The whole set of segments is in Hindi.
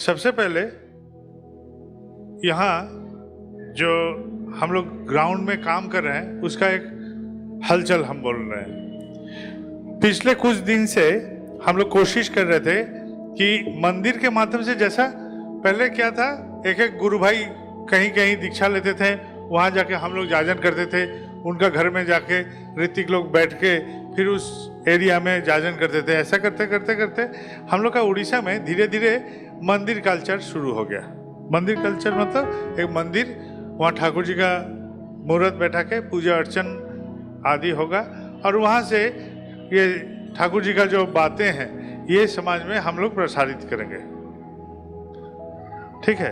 सबसे पहले यहाँ जो हम लोग ग्राउंड में काम कर रहे हैं उसका एक हलचल हम बोल रहे हैं। पिछले कुछ दिन से हम लोग कोशिश कर रहे थे कि मंदिर के माध्यम से, जैसा पहले क्या था, एक एक गुरु भाई कहीं कहीं दीक्षा लेते थे, वहाँ जाके हम लोग जाजन करते थे, उनका घर में जाके ऋतिक लोग बैठ के फिर उस एरिया में जाजन करते थे। ऐसा करते करते करते हम लोग का उड़ीसा में धीरे धीरे मंदिर कल्चर शुरू हो गया। मंदिर कल्चर मतलब एक मंदिर, वहाँ ठाकुर जी का मूर्त बैठा के पूजा अर्चन आदि होगा, और वहाँ से ये ठाकुर जी का जो बातें हैं ये समाज में हम लोग प्रसारित करेंगे। ठीक है।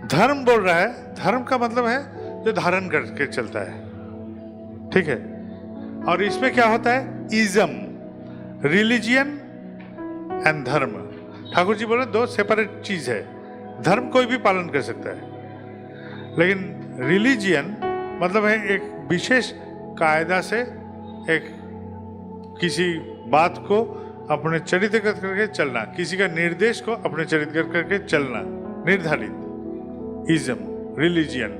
धर्म बोल रहा है, धर्म का मतलब है जो धारण करके चलता है। ठीक है। और इसमें क्या होता है, इज्म, रिलीजियन एंड धर्म। ठाकुर जी बोले दो सेपरेट चीज है। धर्म कोई भी पालन कर सकता है, लेकिन रिलीजियन मतलब है एक विशेष कायदा से एक किसी बात को अपने चरित्रगत करके चलना, किसी का निर्देश को अपने चरित्रगत करके चलना, निर्धारित इज्म, रिलीजियन।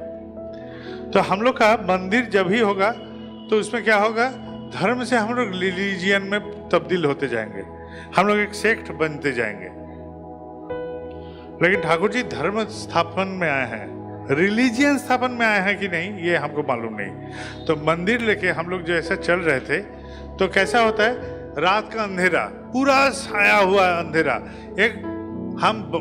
तो हम लोग का मंदिर जब ही होगा तो उसमें क्या होगा, धर्म से हम लोग रिलीजियन में तब्दील होते जाएंगे, हम लोग एक सेक्ट बनते जाएंगे। लेकिन ठाकुर जी धर्म स्थापन में आए हैं, रिलीजियन स्थापन में आए हैं कि नहीं ये हमको मालूम नहीं। तो मंदिर लेके हम लोग जो ऐसा चल रहे थे तो कैसा होता है, रात का अंधेरा, पूरा छाया हुआ अंधेरा, एक हम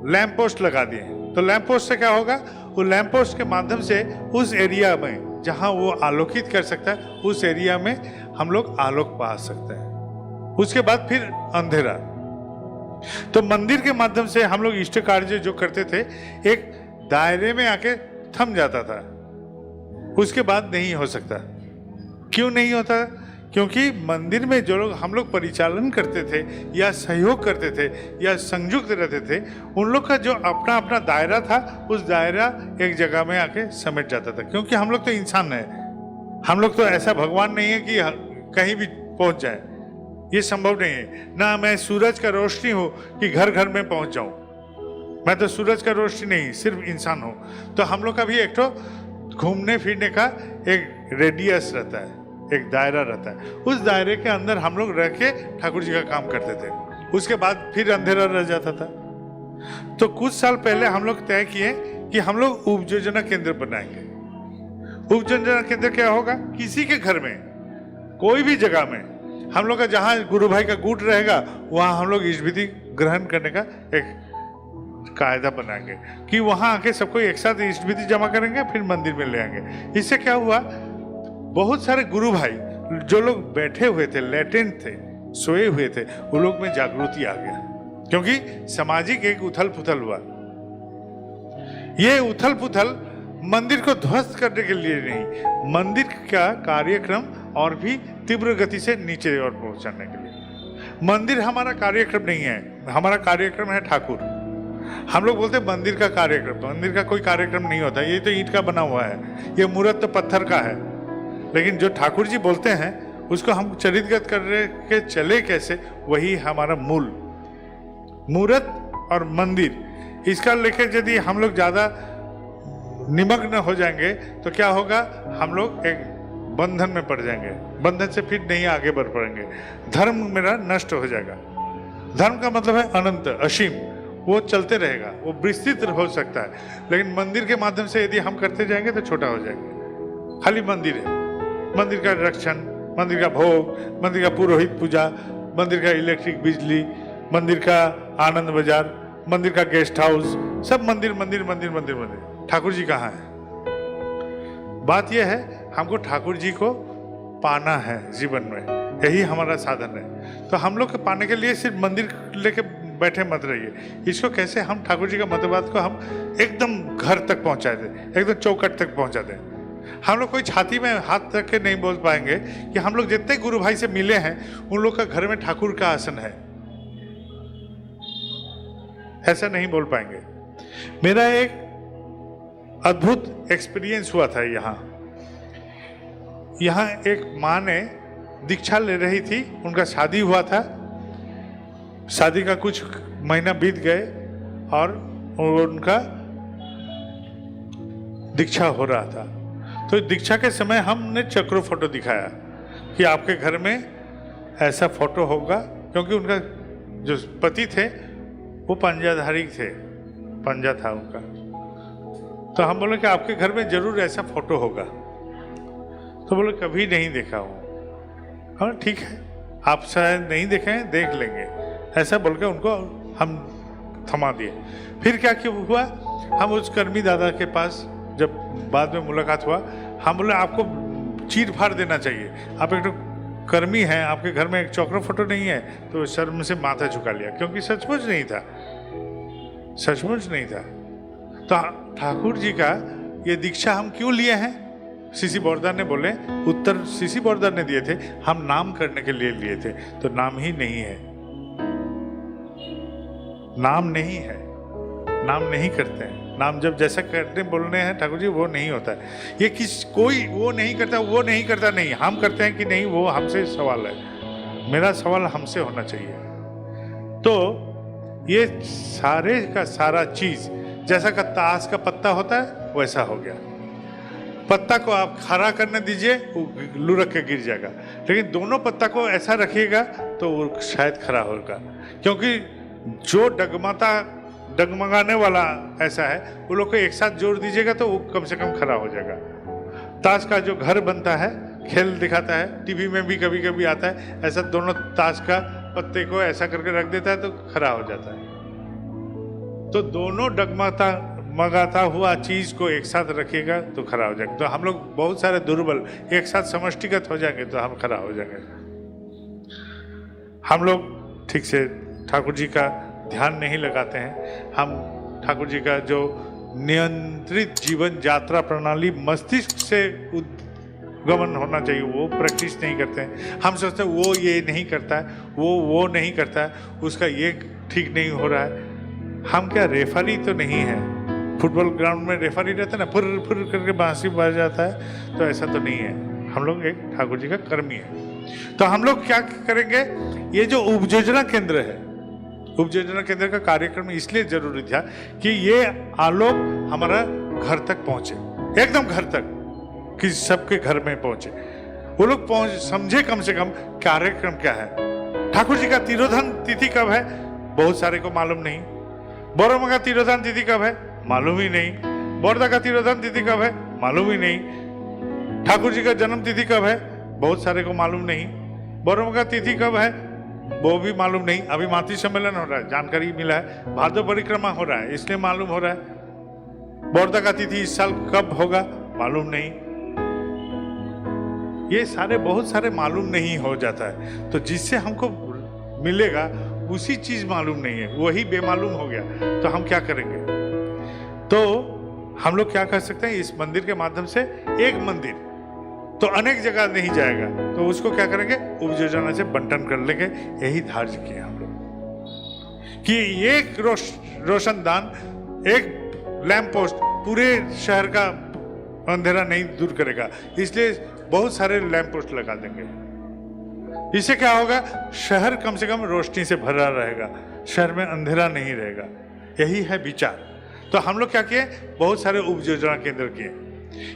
लैंप पोस्ट लगा दिए। तो लैंप पोस्ट से क्या होगा, वो लैंप पोस्ट के माध्यम से उस एरिया में जहां वो आलोकित कर सकता है, उस एरिया में हम लोग आलोक पा सकते हैं। उसके बाद फिर अंधेरा। तो मंदिर के माध्यम से हम लोग इष्ट कार्य जो करते थे एक दायरे में आके थम जाता था, उसके बाद नहीं हो सकता। क्यों नहीं होता, क्योंकि मंदिर में जो लोग हम लोग परिचालन करते थे या सहयोग करते थे या संयुक्त रहते थे, उन लोग का जो अपना अपना दायरा था, उस दायरा एक जगह में आके समेट जाता था। क्योंकि हम लोग तो इंसान है, हम लोग तो ऐसा भगवान नहीं है कि कहीं भी पहुंच जाए, ये संभव नहीं है। ना मैं सूरज का रोशनी हूं कि घर घर में पहुंच जाऊं, मैं तो सूरज का रोशनी नहीं, सिर्फ इंसान हूं। तो हम लोग का भी एक तो घूमने फिरने का एक रेडियस रहता है, एक दायरा रहता है। उस दायरे के अंदर हम लोग रह के ठाकुर जी का काम करते थे, उसके बाद फिर अंधेरा रह जाता था। तो कुछ साल पहले हम लोग तय किए कि हम लोग उपयोजना केंद्र बनाएंगे। उपयोजना केंद्र क्या होगा, किसी के घर में कोई भी जगह में हम लोग का जहाँ गुरु भाई का गुट रहेगा वहाँ हम लोग इष्टविधि ग्रहण करने का एक कायदा बनाएंगे कि वहां आके सबको एक साथ इष्टविधि जमा करेंगे, फिर मंदिर में ले आएंगे। इससे क्या हुआ, बहुत सारे गुरु भाई जो लोग बैठे हुए थे, लेटेंट थे, सोए हुए थे, वो लोग में जागृति आ गया, क्योंकि सामाजिक एक उथल पुथल हुआ। ये उथल पुथल मंदिर को ध्वस्त करने के लिए नहीं, मंदिर का कार्यक्रम और भी तीव्र गति से नीचे और पहुंचाने के लिए। मंदिर हमारा कार्यक्रम नहीं है, हमारा कार्यक्रम है ठाकुर। हम लोग बोलते हैं मंदिर का कार्यक्रम, मंदिर का कोई कार्यक्रम नहीं होता, ये तो ईंट का बना हुआ है, ये मूर्त तो पत्थर का है। लेकिन जो ठाकुर जी बोलते हैं उसको हम चरित्रगत करके चले कैसे, वही हमारा मूल। मूर्त और मंदिर इसका लेके यदि हम लोग ज्यादा निमग्न हो जाएंगे तो क्या होगा, हम लोग एक बंधन में पड़ जाएंगे, बंधन से फिर नहीं आगे बढ़ पाएंगे, धर्म मेरा नष्ट हो जाएगा। धर्म का मतलब है अनंत, असीम, वो चलते रहेगा, वो विस्तृत हो सकता है। लेकिन मंदिर के माध्यम से यदि हम करते जाएंगे तो छोटा हो जाएंगे। खाली मंदिर है, मंदिर का रक्षण, मंदिर का भोग, मंदिर का पुरोहित पूजा, मंदिर का इलेक्ट्रिक बिजली, मंदिर का आनंद बाजार, मंदिर का गेस्ट हाउस, सब मंदिर मंदिर मंदिर मंदिर मंदिर। ठाकुर जी कहाँ है? बात यह है हमको ठाकुर जी को पाना है जीवन में, यही हमारा साधन है। तो हम लोग को पाने के लिए सिर्फ मंदिर लेके बैठे मत रहिए। इसको कैसे हम ठाकुर जी का मतबाद को हम एकदम घर तक पहुंचा दें, एकदम चौकट तक पहुंचा दें। हम लोग कोई छाती में हाथ रख के नहीं बोल पाएंगे कि हम लोग जितने गुरु भाई से मिले हैं उन लोग का घर में ठाकुर का आसन है, ऐसा नहीं बोल पाएंगे। मेरा एक अद्भुत एक्सपीरियंस हुआ था यहाँ एक माँ ने दीक्षा ले रही थी, उनका शादी हुआ था, शादी का कुछ महीना बीत गए, और उनका दीक्षा हो रहा था। तो दीक्षा के समय हमने चक्रो फोटो दिखाया कि आपके घर में ऐसा फोटो होगा, क्योंकि उनका जो पति थे वो पंजाधारी थे, पंजा था उनका। तो हम बोले कि आपके घर में जरूर ऐसा फोटो होगा। तो बोले कभी नहीं देखा हूँ। हाँ ठीक है, आप शायद नहीं देखे हैं, देख लेंगे, ऐसा बोल के उनको हम थमा दिए। फिर क्या क्यों हुआ, हम उस कर्मी दादा के पास जब बाद में मुलाकात हुआ, हम बोले आपको चीर फाड़ देना चाहिए, आप एक तो कर्मी हैं, आपके घर में एक चौकरो फोटो नहीं है। तो शर्म से माथा झुका लिया, क्योंकि सचमुच नहीं था, सचमुच नहीं था। तो ठाकुर जी का ये दीक्षा हम क्यों लिए हैं, सीसी बोरदार ने बोले, उत्तर सीसी बोरदार ने दिए थे, हम नाम करने के लिए लिए थे। तो नाम ही नहीं है, नाम नहीं है, नाम नहीं करते हैं। नाम जब जैसा करने बोलने हैं ठाकुर जी, वो नहीं होता है। ये कोई वो नहीं करता, वो नहीं करता, नहीं हम करते हैं कि नहीं, वो हमसे सवाल है। मेरा सवाल हमसे होना चाहिए। तो ये सारे का सारा चीज जैसा का ताश का पत्ता होता है वैसा हो गया। पत्ता को आप खड़ा करने दीजिए, वो लुढ़क के गिर जाएगा, लेकिन दोनों पत्ता को ऐसा रखिएगा तो वो शायद खड़ा होगा। क्योंकि जो डगमगाने वाला ऐसा है, वो लोग को एक साथ जोड़ दीजिएगा तो वो कम से कम खड़ा हो जाएगा। ताश का जो घर बनता है, खेल दिखाता है, टीवी में भी कभी कभी आता है, ऐसा दोनों ताश का पत्ते को ऐसा करके रख देता है तो खड़ा हो जाता है। तो दोनों डगमगाता हुआ चीज को एक साथ रखिएगा तो खड़ा हो जाएगा। तो हम लोग बहुत सारे दुर्बल एक साथ समष्टिगत हो जाएंगे तो हम खड़ा हो जाएंगे। हम लोग ठीक से ठाकुर जी का ध्यान नहीं लगाते हैं। हम ठाकुर जी का जो नियंत्रित जीवन यात्रा प्रणाली मस्तिष्क से उद्गमन होना चाहिए, वो प्रैक्टिस नहीं करते हैं। हम सोचते हैं वो ये नहीं करता है, वो नहीं करता है, उसका ये ठीक नहीं हो रहा है। हम क्या रेफरी तो नहीं है, फुटबॉल ग्राउंड में रेफरी रहता है ना, फुर फुर करके बांसुरी बज जाता है, तो ऐसा तो नहीं है। हम लोग एक ठाकुर जी का कर्मी है। तो हम लोग क्या करेंगे, ये जो उपयोजना केंद्र है, उपयोजना केंद्र का कार्यक्रम इसलिए जरूरी था कि ये आलोक हमारा घर तक पहुंचे, एकदम घर तक, कि सबके घर में पहुंचे, वो लोग समझे कम से कम कार्यक्रम क्या है। ठाकुर जी का तिरोधान तिथि कब है, बहुत सारे को मालूम नहीं। बोरमा का तिरोधान तिथि कब है, मालूम ही नहीं। बोरदा का तिरोधान तिथि कब है, मालूम ही नहीं। ठाकुर जी का जन्म तिथि कब है, बहुत सारे को मालूम नहीं। बोरमा का तिथि कब है, वो भी मालूम नहीं। अभी मातृ सम्मेलन हो रहा है, जानकारी मिला है। भादव परिक्रमा हो रहा है, इसलिए मालूम हो रहा है। बोरदा का तिथि इस साल कब होगा, मालूम नहीं। ये सारे बहुत सारे मालूम नहीं हो जाता है। तो जिससे हमको मिलेगा उसी चीज मालूम नहीं है, वही बेमालूम हो गया। तो हम क्या करेंगे, तो हम लोग क्या कर सकते हैं, इस मंदिर के माध्यम से एक मंदिर तो अनेक जगह नहीं जाएगा, तो उसको क्या करेंगे, उपयोजना से बंटन कर लेंगे। यही धार्य किए हम लोग कि एक रोशनदान, एक लैंप पोस्ट पूरे शहर का अंधेरा नहीं दूर करेगा, इसलिए बहुत सारे लैंप पोस्ट लगा देंगे। इससे क्या होगा, शहर कम से कम रोशनी से भरा रहेगा, शहर में अंधेरा नहीं रहेगा। यही है विचार। तो हम लोग क्या किए, बहुत सारे उपयोजना केंद्र किए।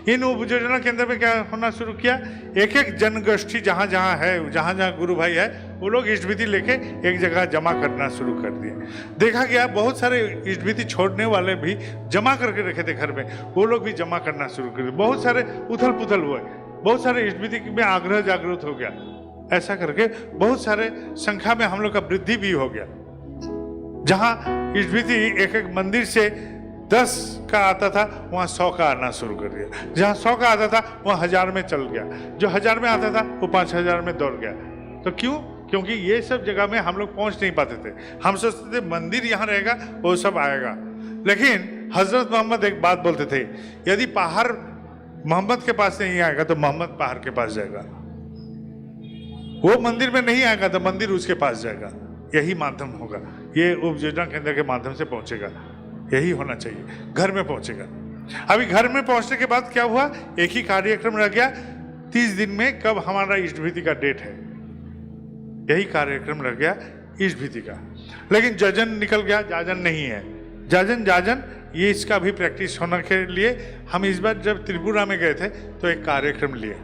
इन उपयोजना केंद्र में क्या होना शुरू किया, एक एक जनगोष्ठी जहां जहां है, जहां जहां गुरु भाई है, वो लोग इष्टभीति लेके एक जगह जमा करना शुरू कर दिए। देखा गया बहुत सारे इष्टभीति छोड़ने वाले भी जमा करके रखे थे घर में, वो लोग भी जमा करना शुरू कर दिए। बहुत सारे उथल पुथल हुए, बहुत सारे इष्टभीति में आग्रह जागृत हो गया। ऐसा करके बहुत सारे संख्या में हम लोग का वृद्धि भी हो गया। जहां इष्टभीति एक एक मंदिर से 10 का आता था, वहां 100 का आना शुरू कर दिया। जहां 100 का आता था वहां 1000 में चल गया, जो 1000 में आता था वो 5000 में दौड़ गया। तो क्यों, क्योंकि ये सब जगह में हम लोग पहुंच नहीं पाते थे। हम सोचते थे मंदिर यहाँ रहेगा, वो सब आएगा। लेकिन हजरत मोहम्मद एक बात बोलते थे, यदि पहाड़ मोहम्मद के पास नहीं आएगा तो मोहम्मद पहाड़ के पास जाएगा। वो मंदिर में नहीं आएगा तो मंदिर उसके पास जाएगा। यही माध्यम होगा, ये उपयोजना केंद्र के माध्यम से पहुंचेगा। यही होना चाहिए, घर में पहुंचेगा। अभी घर में पहुंचने के बाद क्या हुआ, एक ही कार्यक्रम रह गया 30 दिन में कब हमारा इष्टभीति का डेट है, यही कार्यक्रम रह गया इष्टभीति का। लेकिन जजन निकल गया, जाजन नहीं है। जाजन जाजन, ये इसका भी प्रैक्टिस होने के लिए हम इस बार जब त्रिपुरा में गए थे तो एक कार्यक्रम लिए।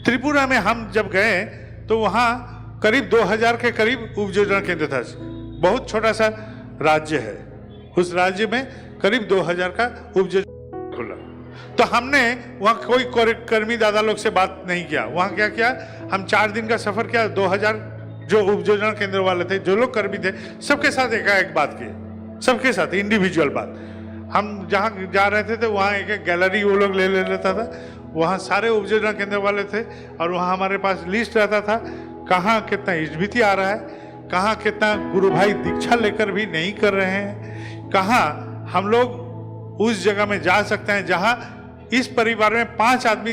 त्रिपुरा में हम जब गए तो वहाँ करीब 2000 के करीब उपयोजना केंद्र था। बहुत छोटा सा राज्य है, उस राज्य में करीब 2000 का उपयोजना खुला। तो हमने वहाँ कोई कर्मी दादा लोग से बात नहीं किया। वहाँ क्या किया, हम 4 दिन का सफर किया। 2000 जो उपयोजना केंद्र वाले थे, जो लोग कर्मी थे, सबके साथ एक बात की, सबके साथ इंडिविजुअल बात। हम जहाँ जा रहे थे तो वहाँ एक गैलरी वो लोग ले लेता था, वहाँ सारे उपयोजना केंद्र वाले थे और वहाँ हमारे पास लिस्ट रहता था कहाँ कितना इजबिती आ रहा है, कहाँ कितना गुरु भाई दीक्षा लेकर भी नहीं कर रहे हैं, कहाँ हम लोग उस जगह में जा सकते हैं जहाँ इस परिवार में 5 आदमी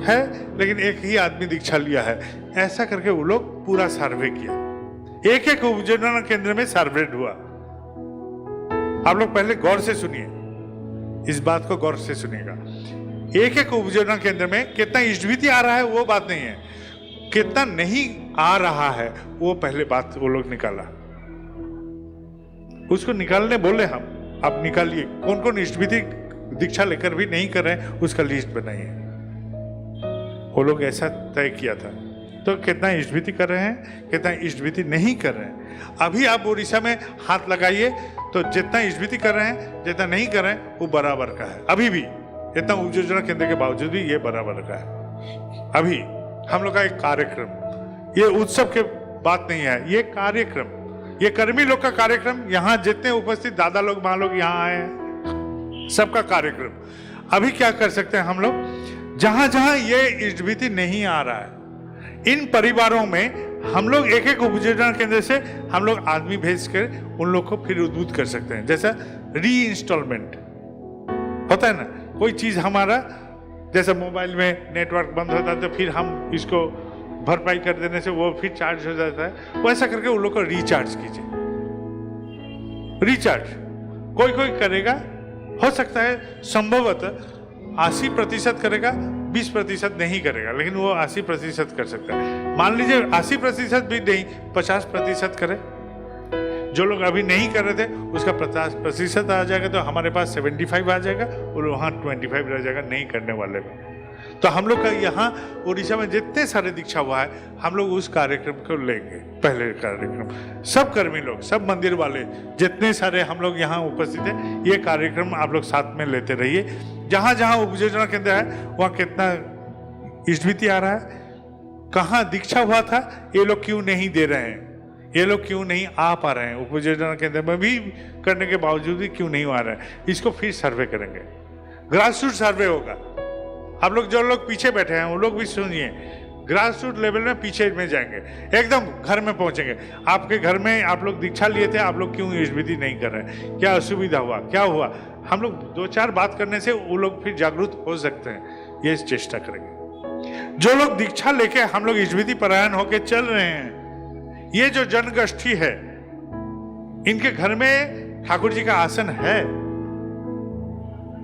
है लेकिन एक ही आदमी दीक्षा लिया है। ऐसा करके वो लोग पूरा सर्वे किया। एक एक उपयोजना केंद्र में सर्वे हुआ। आप लोग पहले गौर से सुनिए, इस बात को गौर से सुनिएगा। एक एक उपयोजना केंद्र में कितना इजबिती आ रहा है वो बात नहीं है, कितना नहीं आ रहा है वो पहले बात वो लोग निकाला। उसको निकालने बोले हम, आप निकालिए कौन कौन इजबिती दीक्षा लेकर भी नहीं कर रहे हैं, उसका लिस्ट बनाइए। वो लोग ऐसा तय किया था। तो कितना इजबिती कर रहे हैं, कितना इजबिती नहीं कर रहे हैं। अभी आप उड़ीसा में हाथ लगाइए तो जितना इजबिती कर रहे हैं, जितना नहीं कर रहे हैं, वो बराबर का है। अभी भी इतना उपयोजना केंद्र के बावजूद भी ये बराबर का है। अभी हम लोग का एक कार्यक्रम, ये उत्सव के बात नहीं है, ये कार्यक्रम, ये कर्मी लोग का कार्यक्रम, यहाँ जितने उपस्थित दादा लोग माँ लोग यहाँ आए हैं, सबका कार्यक्रम। अभी क्या कर सकते हैं हम लोग, जहां जहां ये इजबिती नहीं आ रहा है, इन परिवारों में हम लोग एक एक उपयोजना केंद्र से हम लोग आदमी भेज कर उन लोग को फिर उद्बुद्ध कर सकते हैं। जैसा री इंस्टॉलमेंट होता है ना, कोई चीज हमारा जैसे मोबाइल में नेटवर्क बंद होता है तो फिर हम इसको भरपाई कर देने से वो फिर चार्ज हो जाता है, वैसा करके उन लोग को रिचार्ज कीजिए। रिचार्ज कोई कोई करेगा, हो सकता है संभवतः 80% करेगा, 20% नहीं करेगा, लेकिन वो 80% कर सकता है। मान लीजिए 80% भी नहीं, 50% करे। जो लोग अभी नहीं कर रहे थे उसका 50% आ जाएगा, तो हमारे पास 75 आ जाएगा और वहाँ 25 रह जाएगा नहीं करने वाले में। तो हम लोग का यहाँ उड़ीसा में जितने सारे दीक्षा हुआ है, हम लोग उस कार्यक्रम को लेंगे। पहले कार्यक्रम सब कर्मी लोग, सब मंदिर वाले जितने सारे हम लोग यहाँ उपस्थित हैं, ये कार्यक्रम आप लोग साथ में लेते रहिए। जहाँ जहाँ उपयोजना केंद्र है वहाँ कितना इजबिती आ रहा है, कहाँ दीक्षा हुआ था, ये लोग क्यों नहीं दे रहे हैं, ये लोग क्यों नहीं आ पा रहे हैं, उपयोजना केंद्र में भी करने के बावजूद भी क्यों नहीं आ रहे हैं, इसको फिर सर्वे करेंगे। ग्रास रूट सर्वे होगा। आप लोग जो लोग पीछे बैठे हैं वो लोग भी सुनिए, ग्रास रूट लेवल में पीछे में जाएंगे, एकदम घर में पहुंचेंगे। आपके घर में आप लोग दीक्षा लिए थे, आप लोग क्यों इजबिती नहीं कर रहे हैं, क्या असुविधा हुआ, क्या हुआ, हम लोग 2-4 बात करने से वो लोग फिर जागरूक हो सकते हैं। ये चेष्टा करेंगे। जो लोग दीक्षा लेके हम लोग इजबिती परायण होके चल रहे हैं, ये जो जनगोष्ठी है, इनके घर में ठाकुर जी का आसन है,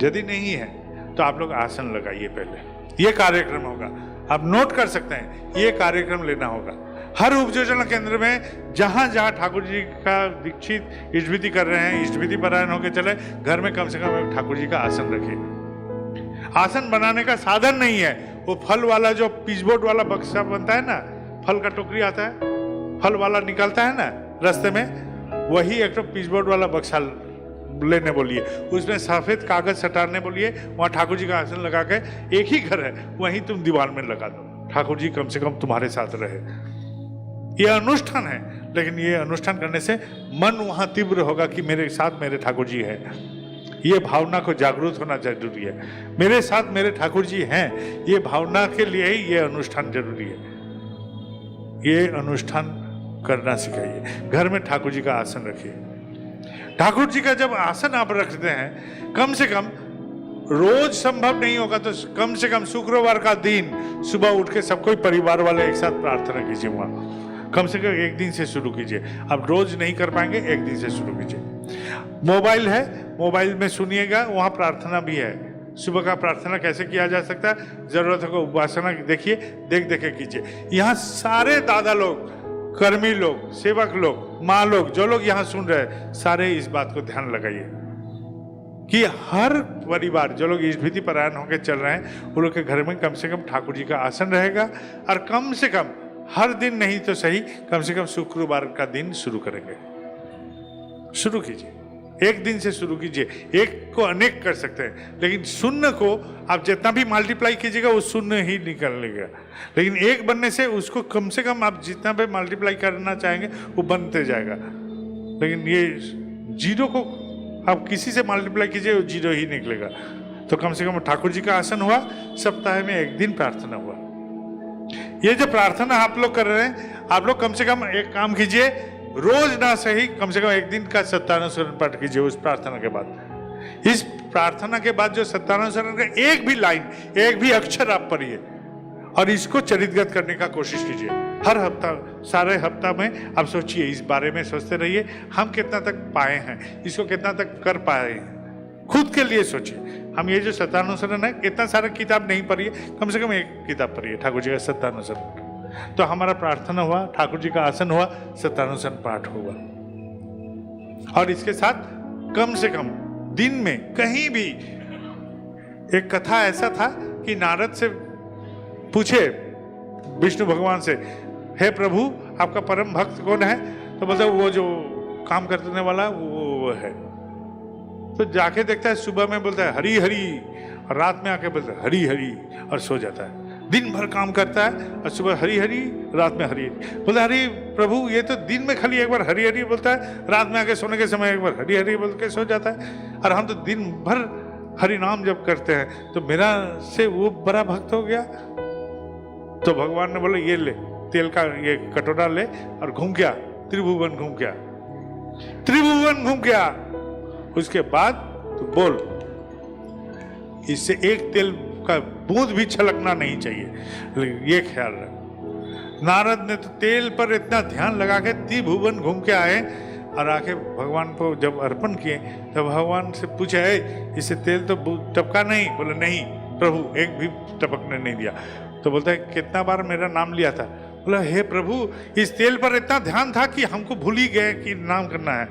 यदि नहीं है तो आप लोग आसन लगाइए। पहले ये कार्यक्रम होगा, आप नोट कर सकते हैं, ये कार्यक्रम लेना होगा। हर उपयोजना केंद्र में जहां जहां ठाकुर जी का दीक्षित इजबिती कर रहे हैं, इजबिती परायण होकर चले, घर में कम से कम ठाकुर जी का आसन रखिए। आसन बनाने का साधन नहीं है, वो फल वाला जो पिचबोर्ड वाला बक्सा बनता है ना, फल का टोकरी आता है, फल वाला निकलता है ना रास्ते में, वही एक तो पिचबोर्ड वाला बक्सा लेने बोलिए, उसमें सफेद कागज सटारने बोलिए, वहाँ ठाकुर जी का आसन लगा के, एक ही घर है वहीं तुम दीवार में लगा दो, ठाकुर जी कम से कम तुम्हारे साथ रहे। ये अनुष्ठान है, लेकिन ये अनुष्ठान करने से मन वहाँ तीव्र होगा कि मेरे साथ मेरे ठाकुर जी है। ये भावना को जागरूक होना जरूरी है, मेरे साथ मेरे ठाकुर जी हैं, ये भावना के लिए ही ये अनुष्ठान जरूरी है। ये अनुष्ठान करना सिखाइए। घर में ठाकुर जी का आसन रखिए। ठाकुर जी का जब आसन आप रखते हैं, कम से कम रोज संभव नहीं होगा तो कम से कम शुक्रवार का दिन सुबह उठ के सब कोई परिवार वाले एक साथ प्रार्थना कीजिए। वहाँ कम से कम एक दिन से शुरू कीजिए। आप रोज नहीं कर पाएंगे, एक दिन से शुरू कीजिए। मोबाइल है, मोबाइल में सुनिएगा, वहाँ प्रार्थना भी है। सुबह का प्रार्थना कैसे किया जा सकता है, जरूरत हो उपासना देखिए, देख देख के कीजिए। यहाँ सारे दादा लोग कर्मी लोग, सेवक लोग, माँ लोग, जो लोग यहाँ सुन रहे हैं, सारे इस बात को ध्यान लगाइए कि हर परिवार जो लोग इस विधि परायण होकर चल रहे हैं, उन लोग के घर में कम से कम ठाकुर जी का आसन रहेगा, और कम से कम हर दिन नहीं तो सही, कम से कम शुक्रवार का दिन शुरू करेंगे। शुरू कीजिए, एक दिन से शुरू कीजिए। एक को अनेक कर सकते हैं, लेकिन शून्य को आप जितना भी मल्टीप्लाई कीजिएगा वो शून्य ही निकलेगा। लेकिन एक बनने से उसको कम से कम आप जितना भी मल्टीप्लाई करना चाहेंगे वो बनते जाएगा। लेकिन ये जीरो को आप किसी से मल्टीप्लाई कीजिए वो जीरो ही निकलेगा। तो कम से कम ठाकुर जी का आसन हुआ, सप्ताह में एक दिन प्रार्थना हुआ। ये जो प्रार्थना आप लोग कर रहे हैं, आप लोग कम से कम एक काम कीजिए, रोज ना सही कम से कम एक दिन का सत्यानुसरण पाठ कीजिए। उस प्रार्थना के बाद, इस प्रार्थना के बाद जो सत्यानुसरण का एक भी लाइन, एक भी अक्षर आप पढ़िए और इसको चरितगत करने का कोशिश कीजिए। हर हफ्ता, सारे हफ्ता में आप सोचिए, इस बारे में सोचते रहिए, हम कितना तक पाए हैं, इसको कितना तक कर पाए हैं, खुद के लिए सोचिए। हम ये जो सत्यानुसरण है, इतना सारा किताब नहीं पढ़िए, कम से कम एक किताब पढ़िए, ठाकुर जी का सत्यानुसरण। तो हमारा प्रार्थना हुआ, ठाकुर जी का आसन हुआ, सत्यानुसरण पाठ हुआ। और इसके साथ कम से कम दिन में कहीं भी, एक कथा ऐसा था कि नारद से पूछे विष्णु भगवान से, हे प्रभु आपका परम भक्त कौन है? तो बोलता वो जो काम करने वाला वो है। तो जाके देखता है, सुबह में बोलता है हरी हरी, और रात में आके बोलता है हरी हरी, और सो जाता है। दिन भर काम करता है और सुबह हरी हरी, रात में हरी हरी। बोलता हरी प्रभु ये तो दिन में खाली एक बार हरी हरी बोलता है, रात में आके सोने के समय एक बार हरी हरी बोल के सो जाता है, और हम तो दिन भर हरि नाम जब करते हैं, तो मेरा से वो बड़ा भक्त हो गया। तो भगवान ने बोला ये ले, तेल का ये कटोरा ले और घूम गया, त्रिभुवन घूम गया, त्रिभुवन घूम गया। उसके बाद तो बोल, इससे एक तेल का बूंद भी छलकना नहीं चाहिए, ये ख्याल रख। नारद ने तो तेल पर इतना ध्यान लगा के त्रिभुवन घूम के आए, और आके भगवान को जब अर्पण किए तब भगवान से पूछा, है इससे तेल तो टपका नहीं? बोले नहीं प्रभु, एक भी टपकने नहीं दिया। तो बोलता है कितना बार मेरा नाम लिया था? बोला हे प्रभु इस तेल पर इतना ध्यान था कि हमको भूल ही गए कि नाम करना है।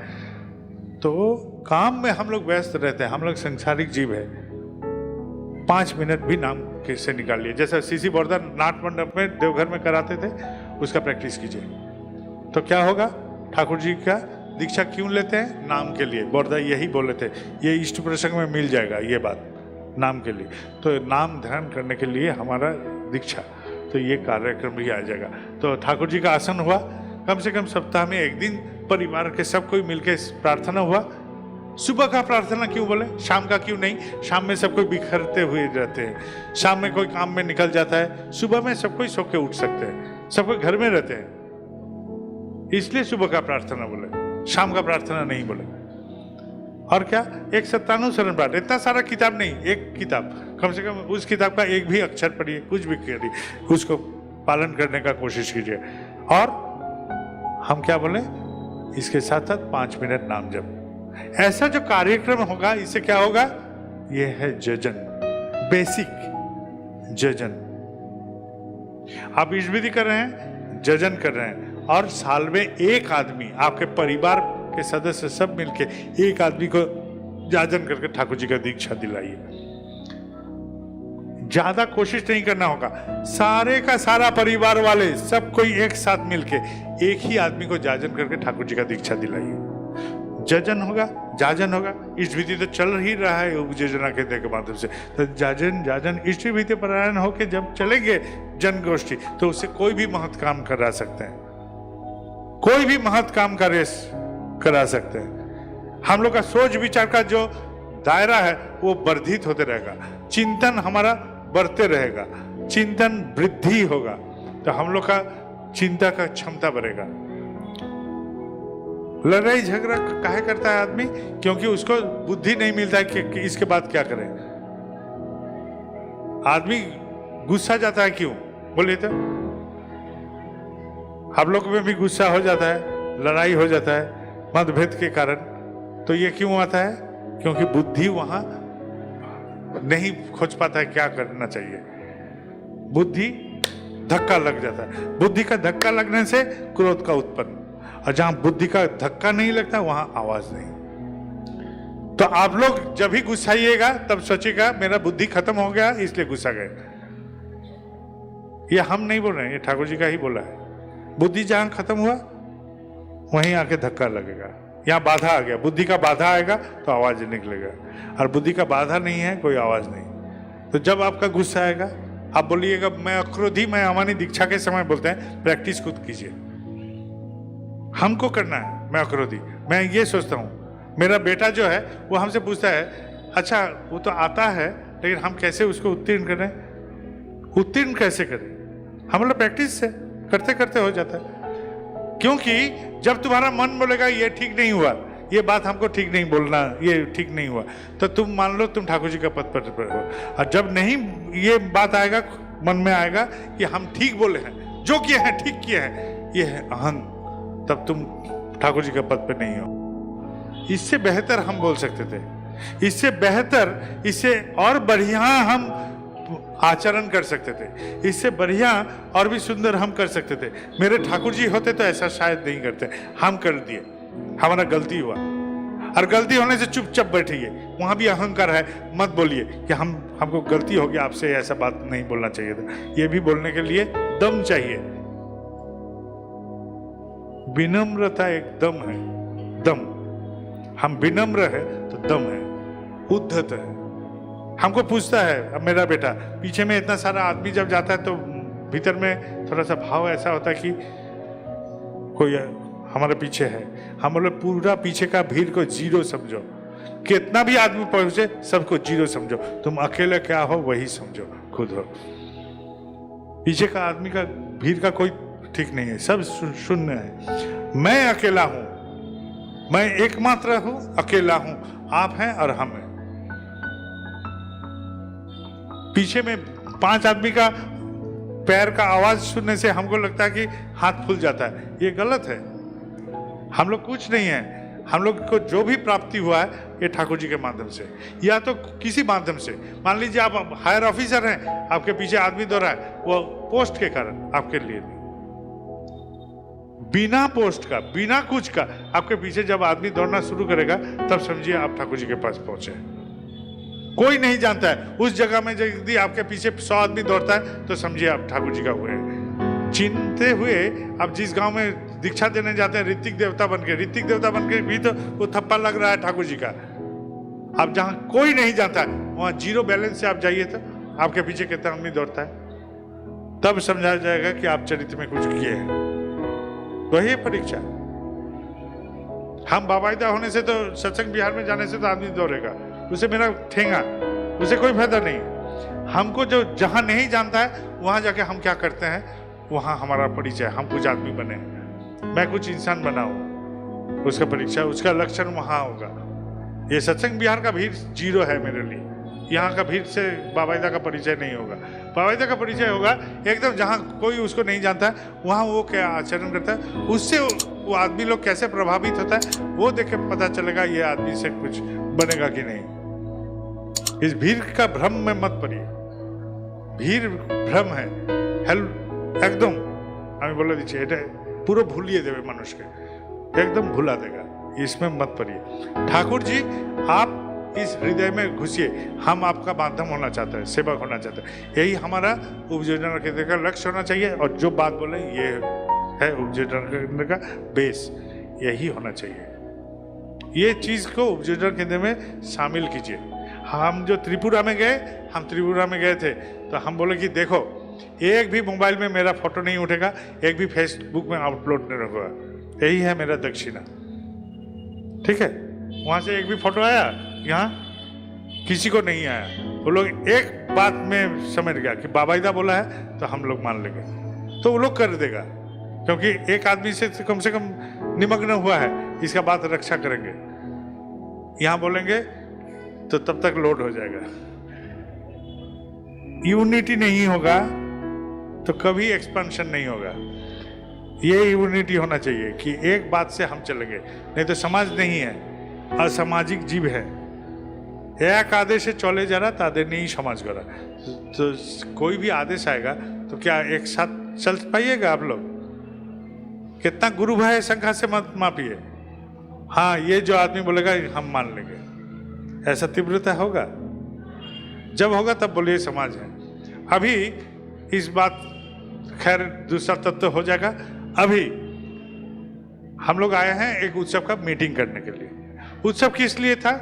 तो काम में हम लोग व्यस्त रहते हैं, हम लोग संसारिक जीव है। 5 मिनट भी नाम कैसे निकाल लिए, जैसा सीसी बोरदा नाट मंडप में देवघर में कराते थे, उसका प्रैक्टिस कीजिए। तो क्या होगा? ठाकुर जी का दीक्षा क्यों लेते हैं? नाम के लिए। बोरदा यही बोले थे, ये इष्ट प्रसंग में मिल जाएगा ये बात, नाम के लिए। तो नाम ध्यान करने के लिए हमारा दीक्षा, तो ये कार्यक्रम भी आ जाएगा। तो ठाकुर जी का आसन हुआ, कम से कम सप्ताह में एक दिन परिवार के सब कोई मिलकर प्रार्थना हुआ। सुबह का प्रार्थना क्यों बोले, शाम का क्यों नहीं? शाम में सब कोई बिखरते हुए रहते हैं, शाम में कोई काम में निकल जाता है, सुबह में सब कोई सो के उठ सकते हैं, सब कोई घर में रहते हैं, इसलिए सुबह का प्रार्थना बोले, शाम का प्रार्थना नहीं बोले। और क्या? एक सत्यानुसरण पाठ, इतना सारा किताब नहीं, एक किताब, कम से कम उस किताब का एक भी अक्षर पढ़िए, कुछ भी करिए, उसको पालन करने का कोशिश कीजिए। और हम क्या बोले, इसके साथ साथ 5 मिनट नाम जप। ऐसा जो कार्यक्रम होगा, इससे क्या होगा? ये है जजन, बेसिक जजन। आप इस विधि कर रहे हैं, जजन कर रहे हैं, और साल में एक आदमी, आपके परिवार के सदस्य सब मिलके एक आदमी को जाजन करके ठाकुर जी का दीक्षा दिलाइए। ज्यादा कोशिश नहीं करना होगा, सारे का सारा परिवार वाले सब कोई एक साथ मिलके एक ही आदमी को जाजन करके ठाकुर जी का दीक्षा दिलाइए। जजन होगा, जाजन होगा। इस विधि तो चल ही रहा है उपयोजना के माध्यम से, तो जाजन जाजन इष्ट विधि परायण होके जब चलेंगे जन गोष्ठी, तो उससे कोई भी महत् काम करा सकते हैं, कोई भी महत् काम करा सकते हैं। हम लोग का सोच विचार का जो दायरा है वो वर्धित होते रहेगा, चिंतन हमारा बढ़ते रहेगा, चिंतन वृद्धि होगा, तो हम लोग का चिंता का क्षमता बढ़ेगा। लड़ाई झगड़ा काहे करता है आदमी? क्योंकि उसको बुद्धि नहीं मिलता है कि इसके बाद क्या करें। आदमी गुस्सा जाता है क्यों? बोलिए तो। हम लोग में भी गुस्सा हो जाता है, लड़ाई हो जाता है मतभेद के कारण। तो ये क्यों आता है? क्योंकि बुद्धि वहां नहीं खोज पाता है क्या करना चाहिए। बुद्धि धक्का लग जाता है। बुद्धि का धक्का लगने से क्रोध का उत्पन्न, और जहां बुद्धि का धक्का नहीं लगता वहां आवाज नहीं। तो आप लोग जब भी गुस्साइएगा तब सोचिएगा मेरा बुद्धि खत्म हो गया इसलिए गुस्सा गए। ये हम नहीं बोल रहे हैं, ये ठाकुर जी का ही बोला है। बुद्धि जहां खत्म हुआ वहीं आके धक्का लगेगा, यहाँ बाधा आ गया, बुद्धि का बाधा आएगा तो आवाज निकलेगा, और बुद्धि का बाधा नहीं है कोई आवाज नहीं। तो जब आपका गुस्सा आएगा आप बोलिएगा मैं अक्रोधी, मैं अमानी दीक्षा के समय बोलते हैं प्रैक्टिस खुद कीजिए, हमको करना है। मैं अक्रोधी, मैं ये सोचता हूँ मेरा बेटा जो है वो हमसे पूछता है अच्छा वो तो आता है लेकिन हम कैसे उसको उत्तीर्ण करें, उत्तीर्ण कैसे करें? हम लोग प्रैक्टिस से करते करते हो जाता है। क्योंकि जब तुम्हारा मन बोलेगा ये ठीक नहीं हुआ, ये बात हमको ठीक नहीं बोलना, ये ठीक नहीं हुआ, तो तुम मान लो तुम ठाकुर जी का पद पर हो। और जब नहीं ये बात आएगा मन में आएगा कि हम ठीक बोले हैं, जो किए हैं ठीक किए हैं, ये है अहंग, तब तुम ठाकुर जी का पद पर नहीं हो। इससे बेहतर हम बोल सकते थे, इससे बेहतर, इससे और बढ़िया हम आचरण कर सकते थे, इससे बढ़िया और भी सुंदर हम कर सकते थे। मेरे ठाकुर जी होते तो ऐसा शायद नहीं करते, हम कर दिए, हमारा गलती हुआ। और गलती होने से चुपचाप बैठिए, वहां भी अहंकार है, मत बोलिए कि हमको गलती हो गया, आपसे ऐसा बात नहीं बोलना चाहिए था। ये भी बोलने के लिए दम चाहिए। विनम्रता एक दम है, दम। हम विनम्र है तो दम है, उद्धत है। हमको पूछता है, अब मेरा बेटा पीछे में इतना सारा आदमी जब जाता है तो भीतर में थोड़ा सा भाव ऐसा होता है कि कोई हमारे पीछे है। हम बोले पूरा पीछे का भीड़ को जीरो समझो, कितना भी आदमी पहुंचे सबको जीरो समझो, तुम अकेले क्या हो वही समझो, खुद हो। पीछे का आदमी का भीड़ का कोई ठीक नहीं है, सब शून्य है। मैं अकेला हूं, मैं एकमात्र हूं, अकेला हूं, आप हैं और हम हैं। पीछे में 5 आदमी का पैर का आवाज सुनने से हमको लगता है कि हाथ फूल जाता है, ये गलत है। हम लोग कुछ नहीं है, हम लोग को जो भी प्राप्ति हुआ है ये ठाकुर जी के माध्यम से, या तो किसी माध्यम से। मान लीजिए आप हायर ऑफिसर हैं, आपके पीछे आदमी दौड़ा है, वो पोस्ट के कारण, आपके लिए नहीं। बिना पोस्ट का, बिना कुछ का आपके पीछे जब आदमी दौड़ना शुरू करेगा तब समझिए आप ठाकुर जी के पास पहुंचे। कोई नहीं जानता है उस जगह में यदि आपके पीछे 100 आदमी दौड़ता है तो समझिए आप ठाकुर जी का हुए। चिंते हुए आप जिस गांव में दीक्षा देने जाते हैं ऋतिक देवता बन के भी तो वो थप्पा लग रहा है ठाकुर जी का। आप जहां कोई नहीं जानता है वहां जीरो बैलेंस से आप जाइए तो आपके पीछे कितना आदमी दौड़ता है, तब समझाया जाएगा कि आप चरित्र में कुछ किए हैं। वही है परीक्षा। हम बाबाइदा होने से तो सत्संग बिहार में जाने से तो आदमी दौड़ेगा, उसे मेरा ठेंगा, उसे कोई फायदा नहीं। हमको जो जहां नहीं जानता है वहां जाके हम क्या करते हैं, वहां हमारा परिचय, हम कुछ आदमी बने, मैं कुछ इंसान बनाऊं, उसका परीक्षा, उसका लक्षण वहां होगा। ये सत्संग बिहार का भीड़ जीरो है मेरे लिए, यहाँ का भीड़ से बाबाइदा का परिचय नहीं होगा। बाबाइदा का परिचय होगा एकदम जहाँ कोई उसको नहीं जानता है, वहाँ वो क्या आचरण करता है, उससे वो आदमी लोग कैसे प्रभावित होता है, वो देख के पता चलेगा ये आदमी से कुछ बनेगा कि नहीं। इस भीड़ का भ्रम में मत पड़िए, भीड़ भ्रम है, एकदम हमें बोला दीजिए पूरा भूलिए देवे मनुष्य के, एकदम भुला देगा, इसमें मत पड़िए। ठाकुर जी आप इस हृदय में घुसिए, हम आपका माध्यम होना चाहते हैं, सेवक होना चाहते हैं, यही हमारा उपयोजना केंद्र का लक्ष्य होना चाहिए। और जो बात बोले ये है उपयोजना केंद्र का बेस, यही होना चाहिए। ये चीज को उपयोजना केंद्र में शामिल कीजिए। हम जो त्रिपुरा में गए थे तो हम बोले कि देखो एक भी मोबाइल में मेरा फोटो नहीं उठेगा, एक भी फेसबुक में अपलोड नहीं होगा, यही है मेरा दक्षिणा। ठीक है, वहां से एक भी फोटो आया, यहाँ किसी को नहीं आया। वो लोग एक बात में समझ गया कि बाबाइदा बोला है तो हम लोग मान लेंगे, तो वो लोग कर देगा, क्योंकि एक आदमी से कम निमग्न हुआ है, इसका बात रक्षा करेंगे। यहाँ बोलेंगे तो तब तक लोड हो जाएगा। यूनिटी नहीं होगा तो कभी एक्सपेंशन नहीं होगा। ये यूनिटी होना चाहिए कि एक बात से हम चलेंगे, नहीं तो समाज नहीं है, असामाजिक जीव है। एक आदेशे चले যারা তাদের নিয়েই সমাজ গড়া। तो कोई भी आदेश आएगा तो क्या एक साथ चल पाइएगा आप लोग? कितना गुरु भाई संख्या से मत मापिए। हाँ, ये जो आदमी बोलेगा हम मान लेंगे, ऐसा तीव्रता होगा? जब होगा तब बोलिए समाज है। अभी इस बात खैर दूसरा तत्व हो जाएगा। अभी हम लोग आए हैं एक उत्सव का मीटिंग करने के लिए। उत्सव किस लिए था?